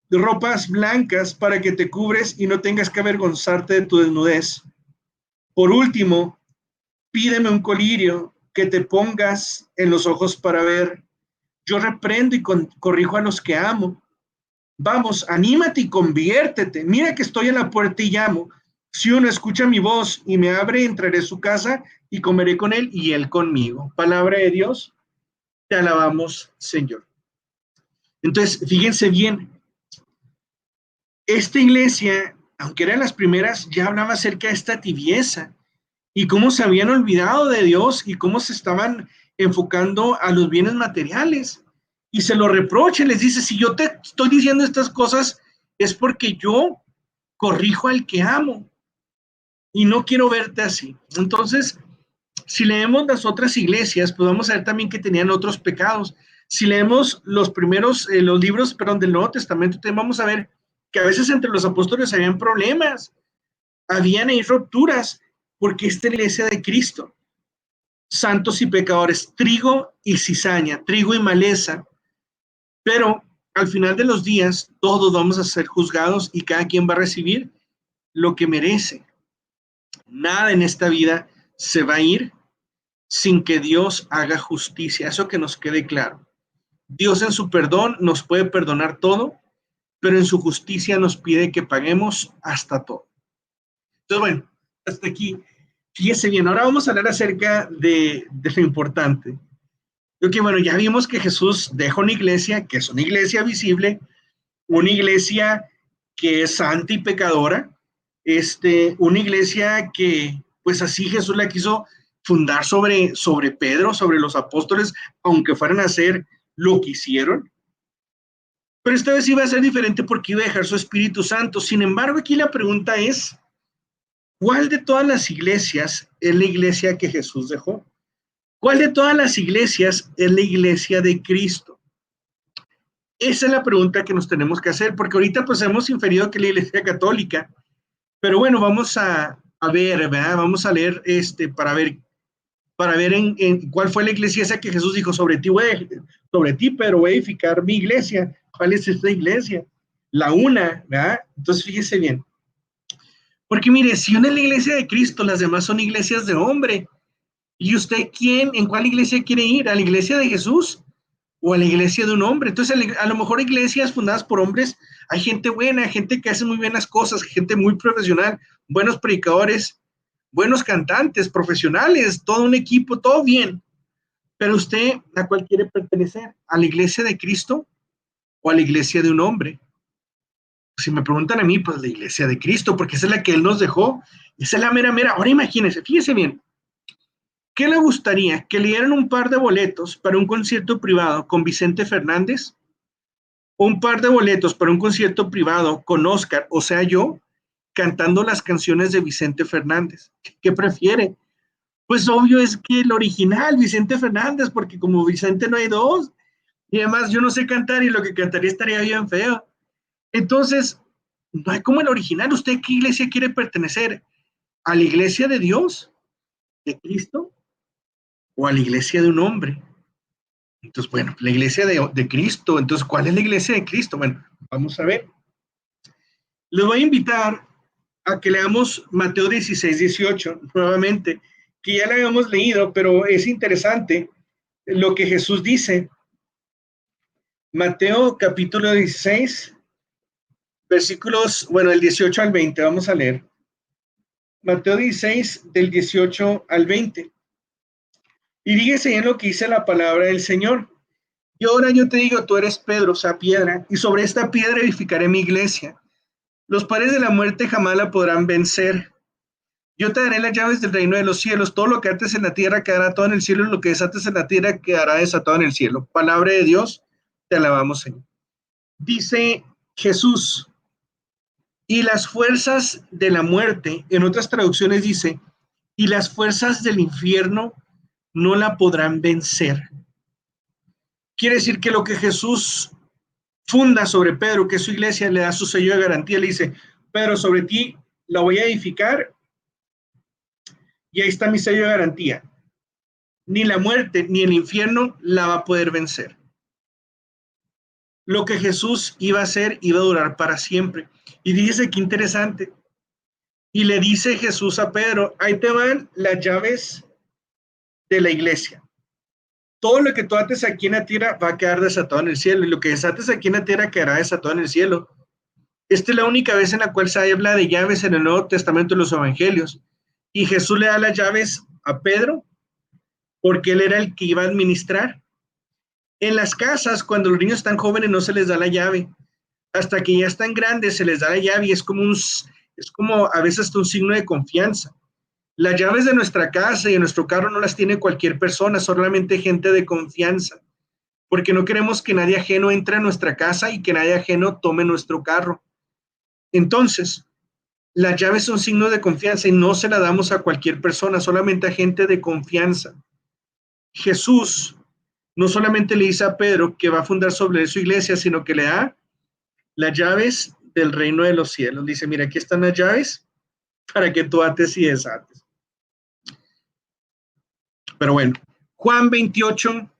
Speaker 7: ropas blancas para que te cubres y no tengas que avergonzarte de tu desnudez. Por último, pídeme un colirio que te pongas en los ojos para ver. Yo reprendo y corrijo a los que amo. Vamos, anímate y conviértete. Mira que estoy a la puerta y llamo. Si uno escucha mi voz y me abre, entraré a su casa y comeré con él y él conmigo. Palabra de Dios, te alabamos, Señor. Entonces, fíjense bien, esta iglesia, aunque eran las primeras, ya hablaba acerca de esta tibieza y cómo se habían olvidado de Dios y cómo se estaban enfocando a los bienes materiales. Y se lo reprocha, les dice, si yo te estoy diciendo estas cosas es porque yo corrijo al que amo y no quiero verte así. Entonces, si leemos las otras iglesias, pues vamos a ver también que tenían otros pecados. Si leemos los primeros, los libros, perdón, del Nuevo Testamento, también vamos a ver que a veces entre los apóstoles habían problemas, habían ahí rupturas, porque esta iglesia de Cristo, santos y pecadores, trigo y cizaña, trigo y maleza, pero al final de los días todos vamos a ser juzgados y cada quien va a recibir lo que merece. Nada en esta vida se va a ir sin que Dios haga justicia, eso que nos quede claro. Dios en su perdón nos puede perdonar todo, pero en su justicia nos pide que paguemos hasta todo. Entonces, bueno, hasta aquí. Fíjese bien, ahora vamos a hablar acerca de lo importante. Ok, bueno, ya vimos que Jesús deja una iglesia, que es una iglesia visible, una iglesia que es santa y pecadora, una iglesia que, pues así Jesús la quiso fundar sobre Pedro, sobre los apóstoles, aunque fueran a hacer lo que hicieron. Pero esta vez iba a ser diferente porque iba a dejar su Espíritu Santo. Sin embargo, aquí la pregunta es, ¿cuál de todas las iglesias es la iglesia que Jesús dejó? ¿Cuál de todas las iglesias es la iglesia de Cristo? Esa es la pregunta que nos tenemos que hacer, porque ahorita pues hemos inferido que la iglesia católica, pero bueno, vamos a ver, ¿verdad? Vamos a leer para ver en cuál fue la iglesia esa que Jesús dijo, sobre ti, pero voy a edificar mi iglesia. ¿Cuál es esta iglesia? La una, ¿verdad? Entonces fíjese bien. Porque mire, si una es la iglesia de Cristo, las demás son iglesias de hombre. ¿Y usted en cuál iglesia quiere ir? ¿A la iglesia de Jesús o a la iglesia de un hombre? Entonces, a lo mejor iglesias fundadas por hombres, hay gente buena, gente que hace muy bien las cosas, gente muy profesional, buenos predicadores, buenos cantantes, profesionales, todo un equipo, todo bien. Pero usted, ¿a cuál quiere pertenecer? ¿A la iglesia de Cristo o a la iglesia de un hombre? Si me preguntan a mí, pues la iglesia de Cristo, porque esa es la que Él nos dejó, esa es la mera mera. Ahora imagínense, fíjese bien, ¿qué le gustaría? ¿Que le dieran un par de boletos para un concierto privado con Vicente Fernández? ¿O un par de boletos para un concierto privado con Oscar, o sea yo, cantando las canciones de Vicente Fernández? ¿Qué prefiere? Pues obvio es que el original, Vicente Fernández, porque como Vicente no hay dos, y además yo no sé cantar y lo que cantaría estaría bien feo. Entonces, no hay como el original. ¿Usted a qué iglesia quiere pertenecer? ¿A la iglesia de Dios, de Cristo, o a la iglesia de un hombre? Entonces, bueno, la iglesia de Cristo. Entonces, ¿cuál es la iglesia de Cristo? Bueno, vamos a ver. Les voy a invitar a que leamos Mateo 16, 18, nuevamente, que ya la habíamos leído, pero es interesante lo que Jesús dice. Mateo capítulo 16, versículos, bueno, del 18 al 20, vamos a leer. Mateo 16, del 18 al 20. Y fíjese en lo que dice la palabra del Señor. Y ahora yo te digo, tú eres Pedro, o sea, piedra, y sobre esta piedra edificaré mi iglesia. Los poderes de la muerte jamás la podrán vencer. Yo te daré las llaves del reino de los cielos. Todo lo que ates en la tierra quedará todo en el cielo, y lo que desates en la tierra quedará desatado en el cielo. Palabra de Dios, te alabamos, Señor. Dice Jesús, y las fuerzas de la muerte, en otras traducciones dice, y las fuerzas del infierno no la podrán vencer. Quiere decir que lo que Jesús funda sobre Pedro, que es su iglesia, le da su sello de garantía, le dice, Pedro, sobre ti la voy a edificar y ahí está mi sello de garantía. Ni la muerte ni el infierno la va a poder vencer. Lo que Jesús iba a hacer iba a durar para siempre. Y dice que interesante. Y le dice Jesús a Pedro, ahí te van las llaves de la iglesia. Todo lo que tú ates aquí en la tierra va a quedar desatado en el cielo, y lo que desates aquí en la tierra quedará desatado en el cielo. Esta es la única vez en la cual se habla de llaves en el Nuevo Testamento de los Evangelios. Y Jesús le da las llaves a Pedro porque él era el que iba a administrar. En las casas, cuando los niños están jóvenes, no se les da la llave. Hasta que ya están grandes, se les da la llave y es como a veces hasta un signo de confianza. Las llaves de nuestra casa y de nuestro carro no las tiene cualquier persona, solamente gente de confianza, porque no queremos que nadie ajeno entre a nuestra casa y que nadie ajeno tome nuestro carro. Entonces, las llaves son signos de confianza y no se las damos a cualquier persona, solamente a gente de confianza. Jesús no solamente le dice a Pedro que va a fundar sobre su iglesia, sino que le da las llaves del reino de los cielos. Dice, mira, aquí están las llaves para que tú ates y desates. Pero bueno, Juan 28,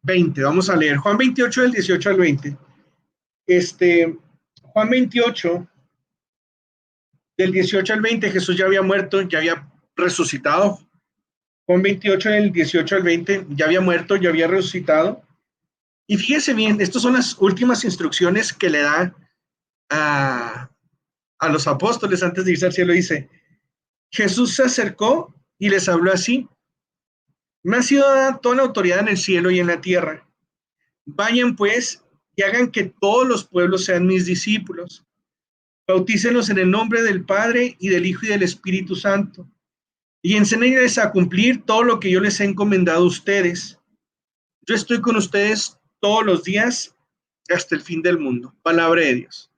Speaker 7: 20, vamos a leer. Juan 28 del 18 al 20. Juan 28 del 18 al 20, Jesús ya había muerto, ya había resucitado. Juan 28 del 18 al 20, ya había muerto, ya había resucitado. Y fíjese bien, estas son las últimas instrucciones que le da a los apóstoles antes de irse al cielo. Dice, Jesús se acercó y les habló así: me ha sido dada toda la autoridad en el cielo y en la tierra. Vayan pues y hagan que todos los pueblos sean mis discípulos. Bautícenlos en el nombre del Padre y del Hijo y del Espíritu Santo. Y enséñenles a cumplir todo lo que yo les he encomendado a ustedes. Yo estoy con ustedes todos los días hasta el fin del mundo. Palabra de Dios.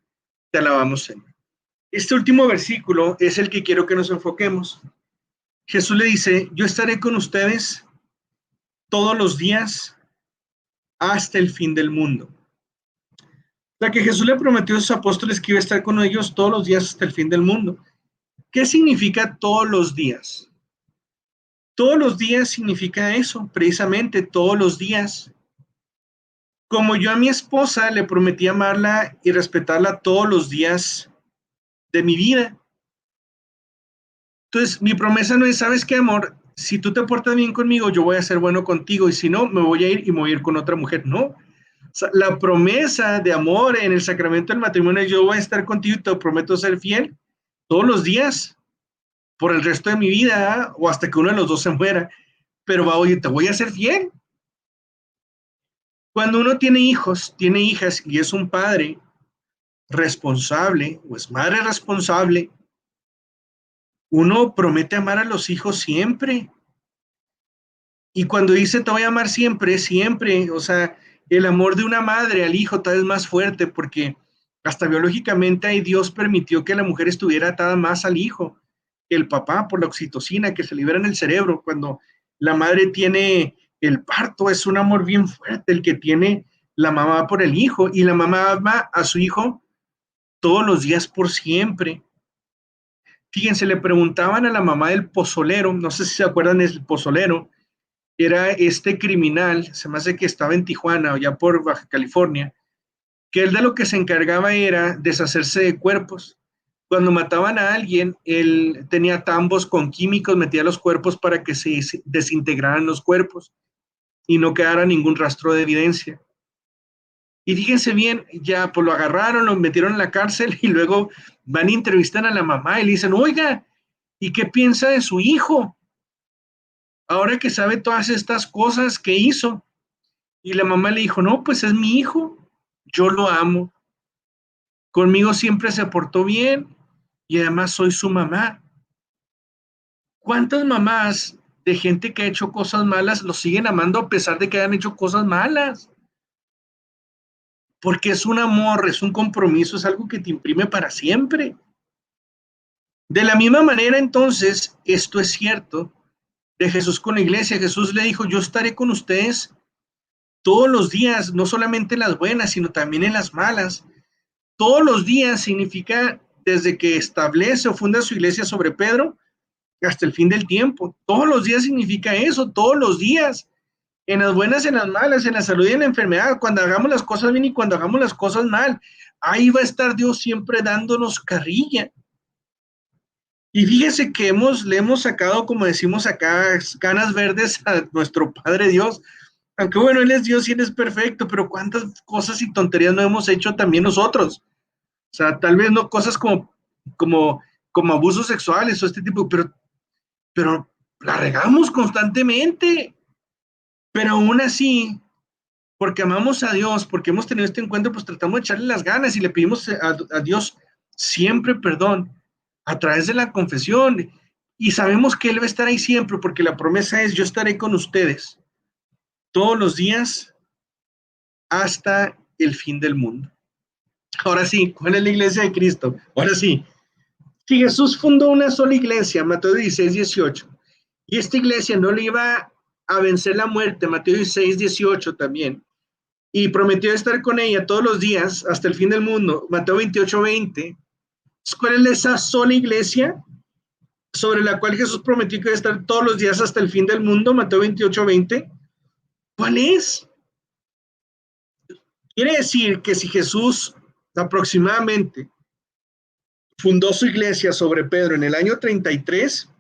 Speaker 7: Te alabamos, Señor. Este último versículo es el que quiero que nos enfoquemos. Jesús le dice, yo estaré con ustedes todos los días hasta el fin del mundo. O sea que Jesús le prometió a sus apóstoles que iba a estar con ellos todos los días hasta el fin del mundo. ¿Qué significa todos los días? Todos los días significa eso, precisamente todos los días. Como yo a mi esposa le prometí amarla y respetarla todos los días de mi vida. Entonces, mi promesa no es, ¿sabes qué, amor? Si tú te portas bien conmigo, yo voy a ser bueno contigo, y si no, me voy a ir y me voy a ir con otra mujer. No. O sea, la promesa de amor en el sacramento del matrimonio es, yo voy a estar contigo y te prometo ser fiel todos los días, por el resto de mi vida, o hasta que uno de los dos se muera, pero oye, te voy a ser fiel. Cuando uno tiene hijos, tiene hijas, y es un padre responsable, o es madre responsable, uno promete amar a los hijos siempre. Y cuando dice te voy a amar siempre, siempre, o sea, el amor de una madre al hijo tal vez más fuerte, porque hasta biológicamente ahí Dios permitió que la mujer estuviera atada más al hijo que el papá, por la oxitocina que se libera en el cerebro. Cuando la madre tiene el parto, es un amor bien fuerte el que tiene la mamá por el hijo, y la mamá ama a su hijo todos los días por siempre. Fíjense, le preguntaban a la mamá del pozolero, no sé si se acuerdan del pozolero, era este criminal, se me hace que estaba en Tijuana o ya por Baja California, que él de lo que se encargaba era deshacerse de cuerpos. Cuando mataban a alguien, él tenía tambos con químicos, metía los cuerpos para que se desintegraran los cuerpos y no quedara ningún rastro de evidencia. Y fíjense bien, ya pues lo agarraron, lo metieron en la cárcel, y luego van y entrevistan a la mamá y le dicen, oiga, ¿y qué piensa de su hijo? Ahora que sabe todas estas cosas, ¿qué hizo? Y la mamá le dijo, no, pues es mi hijo, yo lo amo, conmigo siempre se portó bien y además soy su mamá. ¿Cuántas mamás de gente que ha hecho cosas malas lo siguen amando a pesar de que hayan hecho cosas malas? Porque es un amor, es un compromiso, es algo que te imprime para siempre. De la misma manera, entonces, esto es cierto de Jesús con la iglesia. Jesús le dijo, yo estaré con ustedes todos los días, no solamente en las buenas, sino también en las malas. Todos los días significa desde que establece o funda su iglesia sobre Pedro hasta el fin del tiempo. Todos los días significa eso, todos los días. En las buenas, en las malas, en la salud y en la enfermedad, cuando hagamos las cosas bien y cuando hagamos las cosas mal. Ahí va a estar Dios siempre dándonos carrilla. Y fíjese que le hemos sacado, como decimos acá, canas verdes a nuestro Padre Dios. Aunque bueno, Él es Dios y Él es perfecto, pero cuántas cosas y tonterías no hemos hecho también nosotros. O sea, tal vez no cosas como abusos sexuales o este tipo, pero la regamos constantemente. Pero aún así, porque amamos a Dios, porque hemos tenido este encuentro, pues tratamos de echarle las ganas y le pedimos a Dios siempre perdón a través de la confesión. Y sabemos que Él va a estar ahí siempre, porque la promesa es, yo estaré con ustedes todos los días hasta el fin del mundo. Ahora sí, ¿cuál es la iglesia de Cristo? Ahora sí, si Jesús fundó una sola iglesia, Mateo 16, 18, y esta iglesia no le iba a vencer la muerte, Mateo 16, 18 también, y prometió estar con ella todos los días hasta el fin del mundo, Mateo 28, 20, ¿cuál es esa sola iglesia sobre la cual Jesús prometió que iba a estar todos los días hasta el fin del mundo, Mateo 28, 20? ¿Cuál es? Quiere decir que si Jesús aproximadamente fundó su iglesia sobre Pedro en el año 33,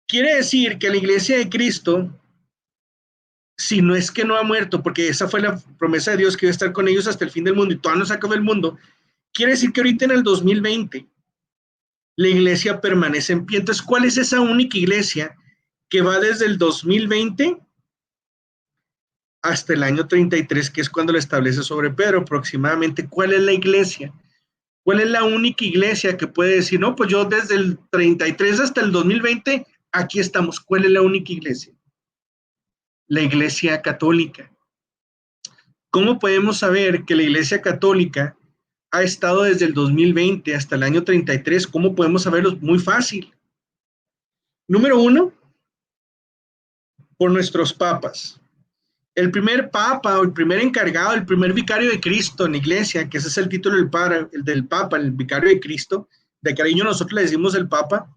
Speaker 7: quiere decir que la iglesia de Cristo, si no es que no ha muerto, porque esa fue la promesa de Dios que iba a estar con ellos hasta el fin del mundo y todavía no se acabó el mundo, quiere decir que ahorita en el 2020 la iglesia permanece en pie. Entonces, ¿cuál es esa única iglesia que va desde el 2020 hasta el año 33, que es cuando lo establece sobre Pedro aproximadamente? ¿Cuál es la iglesia? ¿Cuál es la única iglesia que puede decir, no, pues yo desde el 33 hasta el 2020, aquí estamos? ¿Cuál es la única iglesia? La iglesia católica. ¿Cómo podemos saber que la iglesia católica ha estado desde el 2020 hasta el año 33? ¿Cómo podemos saberlo? Muy fácil. Número uno, por nuestros papas. El primer papa o el primer encargado, el primer vicario de Cristo en la iglesia, que ese es el título del papa, el vicario de Cristo, de cariño nosotros le decimos el papa.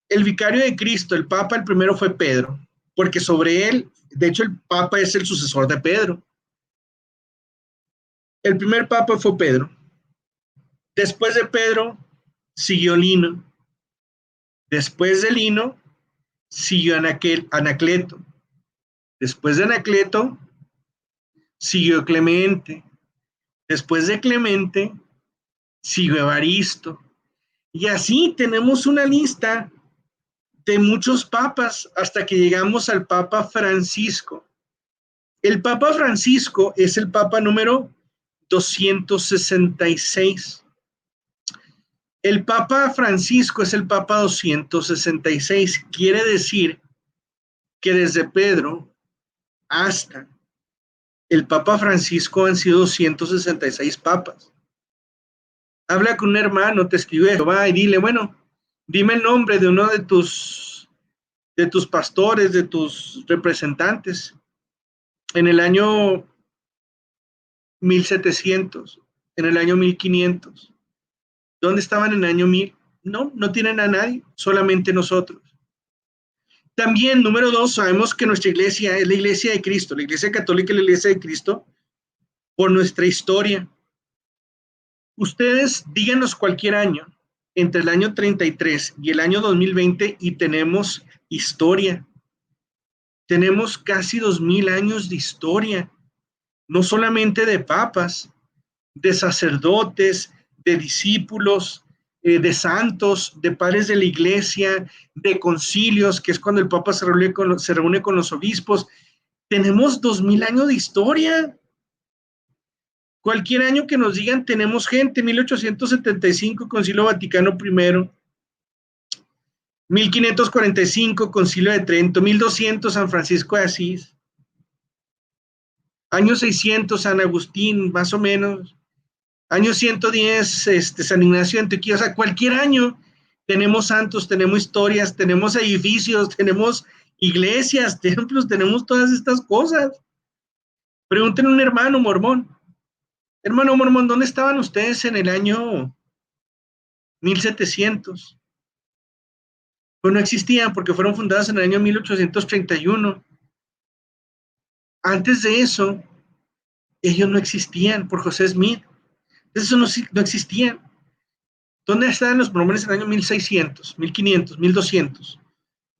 Speaker 7: El vicario de Cristo, el papa, el primero fue Pedro, porque sobre él, de hecho el papa es el sucesor de Pedro. El primer papa fue Pedro. Después de Pedro siguió Lino. Después de Lino siguió Anacleto. Después de Anacleto siguió Clemente. Después de Clemente siguió Evaristo. Y así tenemos una lista de muchos papas hasta que llegamos al Papa Francisco. El Papa Francisco es el Papa número 266. El Papa Francisco es el Papa 266. Quiere decir que desde Pedro hasta el Papa Francisco han sido 266 papas. Habla con un hermano, te escribe, va y dile, bueno, dime el nombre de uno de tus pastores, de tus representantes en el año 1700, en el año 1500. ¿Dónde estaban en el año 1000? No tienen a nadie, solamente nosotros. También, número dos, sabemos que nuestra iglesia es la iglesia de Cristo, la iglesia católica es la iglesia de Cristo por nuestra historia. Ustedes díganos cualquier año, entre el año 33 y el año 2020, y tenemos historia. Tenemos casi 2000 años de historia, no solamente de papas, de sacerdotes, de discípulos, de santos, de padres de la iglesia, de concilios, que es cuando el papa se reúne con los obispos. Tenemos 2000 años de historia. Cualquier año que nos digan tenemos gente, 1875 Concilio Vaticano I, 1545 Concilio de Trento, 1200 San Francisco de Asís, año 600 San Agustín, más o menos, año 110 San Ignacio de Antioquía. O sea, cualquier año tenemos santos, tenemos historias, tenemos edificios, tenemos iglesias, templos, tenemos todas estas cosas. Pregúntenle a un hermano mormón. Hermano mormón, ¿dónde estaban ustedes en el año 1700? Pues no existían porque fueron fundadas en el año 1831. Antes de eso, ellos no existían por José Smith. Eso no existían. ¿Dónde estaban los mormones en el año 1600, 1500, 1200,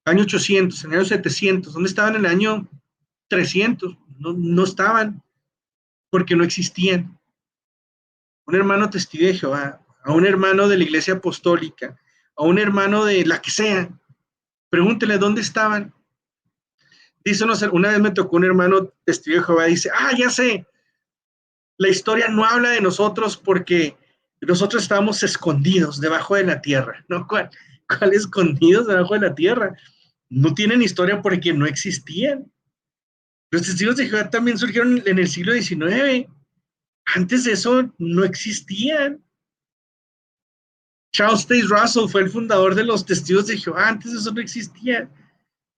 Speaker 7: año 800, en el año 700? ¿Dónde estaban en el año 300? No estaban porque no existían. Un hermano testigo de Jehová, a un hermano de la iglesia apostólica, a un hermano de la que sea, pregúntele dónde estaban. Dice, una vez me tocó un hermano testigo de Jehová, dice, ya sé, la historia no habla de nosotros porque nosotros estábamos escondidos debajo de la tierra. ¿No? ¿Cuál escondidos debajo de la tierra? No tienen historia porque no existían. Los testigos de Jehová también surgieron en el siglo XIX. Antes de eso no existían. Charles Taze Russell fue el fundador de los testigos de Jehová. Antes de eso no existía.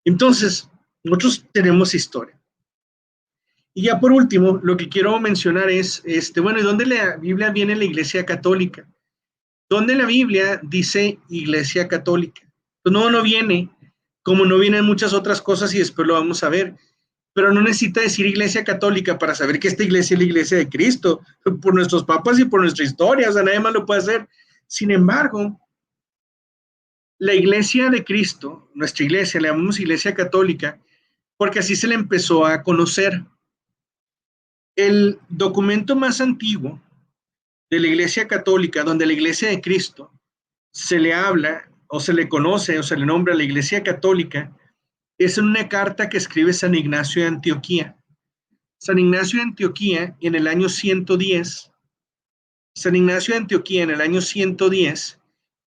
Speaker 7: Entonces, nosotros tenemos historia. Y ya por último, lo que quiero mencionar es, bueno, ¿y dónde la Biblia viene la Iglesia Católica? ¿Dónde la Biblia dice Iglesia Católica? Pues no viene, como no vienen muchas otras cosas y después lo vamos a ver. Pero no necesita decir Iglesia Católica para saber que esta iglesia es la Iglesia de Cristo, por nuestros papas y por nuestra historia, o sea, nadie más lo puede hacer. Sin embargo, la Iglesia de Cristo, nuestra iglesia, la llamamos Iglesia Católica, porque así se le empezó a conocer. El documento más antiguo de la Iglesia Católica, donde la Iglesia de Cristo se le habla, o se le conoce, o se le nombra la Iglesia Católica, es en una carta que escribe San Ignacio de Antioquía. San Ignacio de Antioquía en el año 110,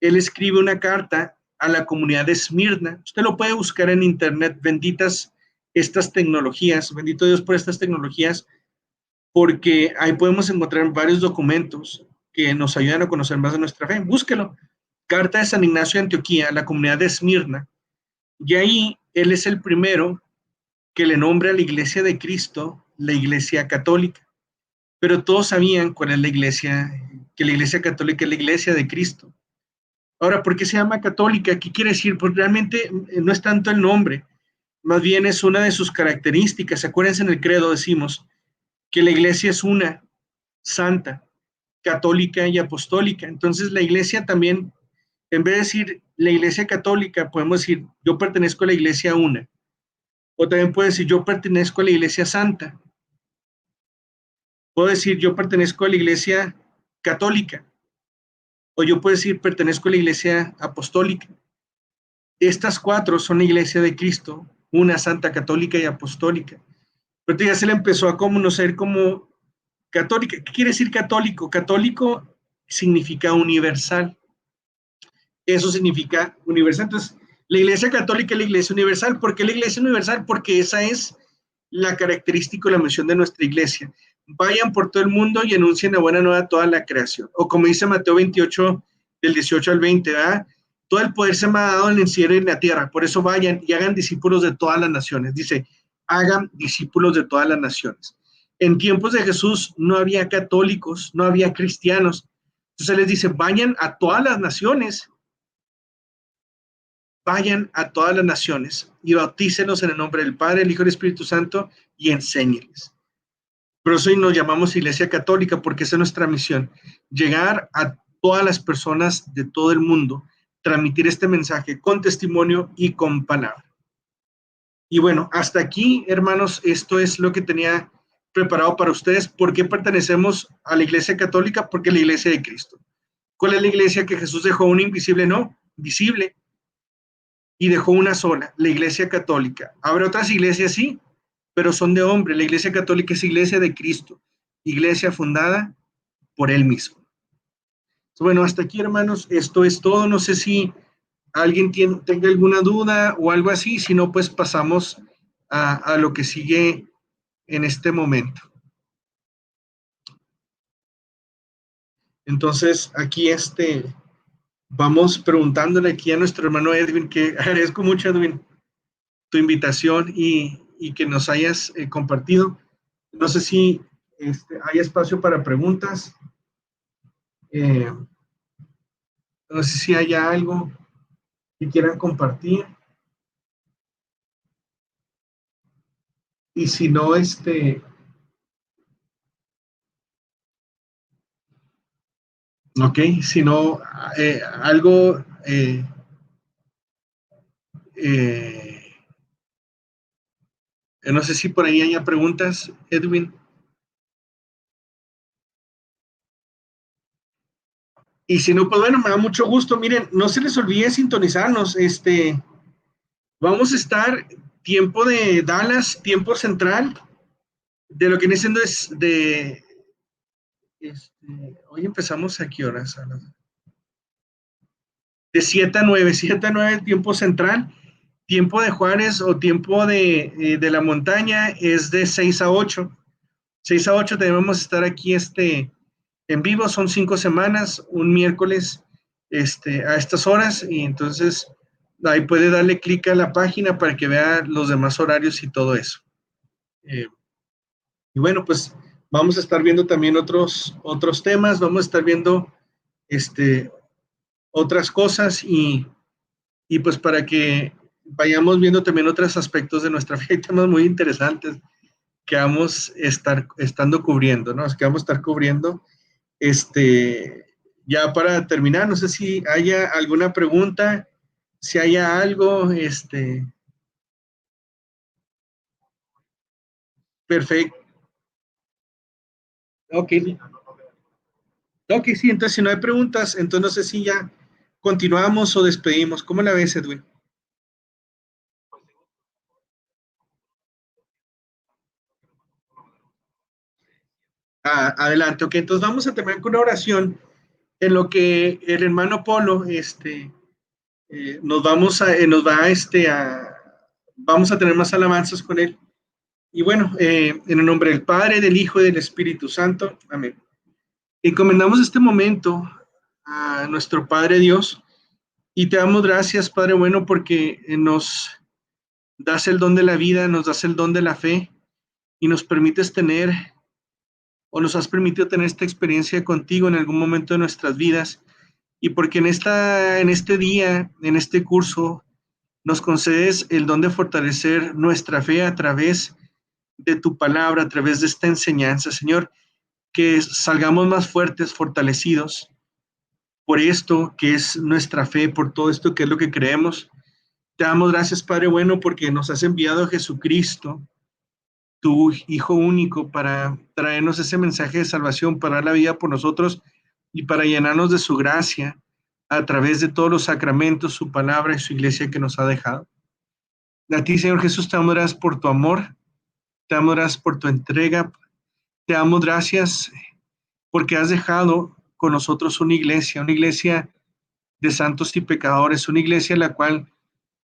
Speaker 7: él escribe una carta a la comunidad de Esmirna. Usted lo puede buscar en internet, benditas estas tecnologías, bendito Dios por estas tecnologías, porque ahí podemos encontrar varios documentos que nos ayudan a conocer más de nuestra fe. Búsquelo. Carta de San Ignacio de Antioquía a la comunidad de Esmirna. Y ahí él es el primero que le nombra a la Iglesia de Cristo la Iglesia Católica. Pero todos sabían cuál es la iglesia, que la Iglesia Católica es la Iglesia de Cristo. Ahora, ¿por qué se llama católica? ¿Qué quiere decir? Porque realmente no es tanto el nombre, más bien es una de sus características. Acuérdense, en el credo decimos que la iglesia es una, santa, católica y apostólica. Entonces la iglesia también, en vez de decir la Iglesia Católica, podemos decir yo pertenezco a la iglesia una. O también puedo decir yo pertenezco a la Iglesia Santa. Puedo decir yo pertenezco a la Iglesia Católica. O yo puedo decir pertenezco a la Iglesia Apostólica. Estas cuatro son la Iglesia de Cristo, una, santa, católica y apostólica. Pero ya se le empezó a conocer como católica. ¿Qué quiere decir católico? Católico significa universal. Eso significa universal. Entonces, la Iglesia Católica es la Iglesia Universal. ¿Por qué la Iglesia Universal? Porque esa es la característica o la misión de nuestra iglesia. Vayan por todo el mundo y anuncien la buena nueva a toda la creación. O como dice Mateo 28, del 18 al 20, ¿verdad? Todo el poder se me ha dado en el cielo y en la tierra. Por eso vayan y hagan discípulos de todas las naciones. Dice, hagan discípulos de todas las naciones. En tiempos de Jesús no había católicos, no había cristianos. Entonces les dice, vayan a todas las naciones. Vayan a todas las naciones y bautícenlos en el nombre del Padre, el Hijo y el Espíritu Santo y enséñenles. Por eso hoy nos llamamos Iglesia Católica, porque esa es nuestra misión, llegar a todas las personas de todo el mundo, transmitir este mensaje con testimonio y con palabra. Y bueno, hasta aquí, hermanos, esto es lo que tenía preparado para ustedes. ¿Por qué pertenecemos a la Iglesia Católica? Porque es la Iglesia de Cristo. ¿Cuál es la iglesia que Jesús dejó? ¿Una invisible? No, visible. Y dejó una sola, la Iglesia Católica. ¿Habrá otras iglesias? Sí, pero son de hombre. La Iglesia Católica es iglesia de Cristo, iglesia fundada por Él mismo. Bueno, hasta aquí, hermanos, esto es todo. No sé si alguien tenga alguna duda o algo así, si no, pues pasamos a lo que sigue en este momento. Entonces, aquí vamos preguntándole aquí a nuestro hermano Edwin, que agradezco mucho, Edwin, tu invitación y que nos hayas compartido. No sé si hay espacio para preguntas. No sé si haya algo que quieran compartir. Y si no, ok, si no, algo, no sé si por ahí haya preguntas, Edwin. Y si no, pues bueno, me da mucho gusto. Miren, no se les olvide sintonizarnos. Vamos a estar tiempo de Dallas, tiempo central, de lo que viene siendo hoy empezamos ¿a qué horas? De 7 a 9, 7 a 9 tiempo central. Tiempo de Juárez o tiempo de la montaña es de 6 a 8. 6 a 8 debemos estar aquí en vivo. Son 5 semanas, un miércoles a estas horas. Y entonces ahí puede darle clic a la página para que vea los demás horarios y todo eso. Y bueno, pues vamos a estar viendo también otros temas. Vamos a estar viendo otras cosas y pues para que vayamos viendo también otros aspectos de nuestra fe. Hay temas muy interesantes que vamos a estando cubriendo, ¿no? Que vamos a estar cubriendo. Ya para terminar, no sé si haya alguna pregunta, si haya algo, perfecto. Ok. Ok, sí, entonces si no hay preguntas, entonces no sé si ya continuamos o despedimos. ¿Cómo la ves, Edwin? Adelante, ok, entonces vamos a terminar con una oración en lo que el hermano Polo, vamos a tener más alabanzas con él. Y bueno, en el nombre del Padre, del Hijo y del Espíritu Santo, amén. Encomendamos este momento a nuestro Padre Dios y te damos gracias, Padre bueno, porque nos das el don de la vida, nos das el don de la fe y nos permites tener o nos has permitido tener esta experiencia contigo en algún momento de nuestras vidas y porque en este día, en este curso, nos concedes el don de fortalecer nuestra fe a través de tu palabra, a través de esta enseñanza, Señor, que salgamos más fuertes, fortalecidos por esto que es nuestra fe, por todo esto que es lo que creemos. Te damos gracias, Padre bueno, porque nos has enviado a Jesucristo, tu Hijo único, para traernos ese mensaje de salvación, para dar la vida por nosotros y para llenarnos de su gracia a través de todos los sacramentos, su palabra y su iglesia que nos ha dejado. A ti, Señor Jesús, te damos gracias por tu amor, te damos gracias por tu entrega, te damos gracias porque has dejado con nosotros una iglesia de santos y pecadores, una iglesia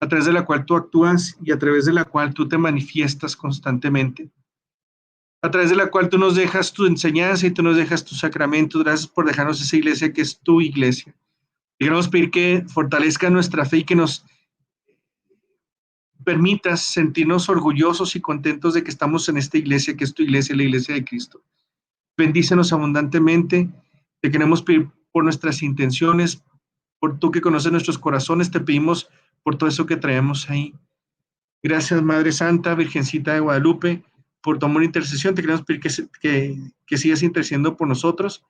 Speaker 7: a través de la cual tú actúas y a través de la cual tú te manifiestas constantemente, a través de la cual tú nos dejas tu enseñanza y tú nos dejas tus sacramentos. Gracias por dejarnos esa iglesia que es tu iglesia. Y queremos pedir que fortalezca nuestra fe y que nos permitas sentirnos orgullosos y contentos de que estamos en esta iglesia, que es tu iglesia, la iglesia de Cristo. Bendícenos abundantemente. Te queremos pedir por nuestras intenciones, por tú que conoces nuestros corazones, te pedimos por todo eso que traemos ahí. Gracias, Madre Santa, Virgencita de Guadalupe, por tu amor e intercesión. Te queremos pedir que sigas intercediendo por nosotros,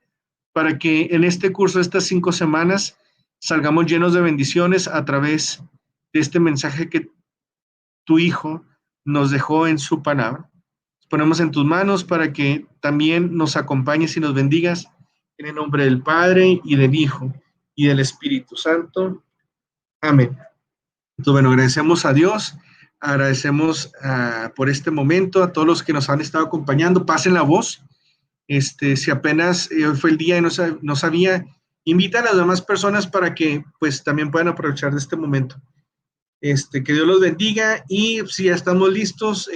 Speaker 7: para que en este curso, estas 5 semanas, salgamos llenos de bendiciones a través de este mensaje que tu Hijo nos dejó en su palabra. Nos ponemos en tus manos para que también nos acompañes y nos bendigas en el nombre del Padre y del Hijo y del Espíritu Santo. Amén. Entonces, bueno, agradecemos a Dios, Agradecemos por este momento a todos los que nos han estado acompañando. Pasen la voz. Si apenas hoy fue el día y no sabía, invita a las demás personas para que pues también puedan aprovechar de este momento. Que Dios los bendiga, y si ya estamos listos,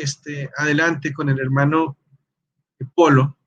Speaker 7: adelante con el hermano Polo.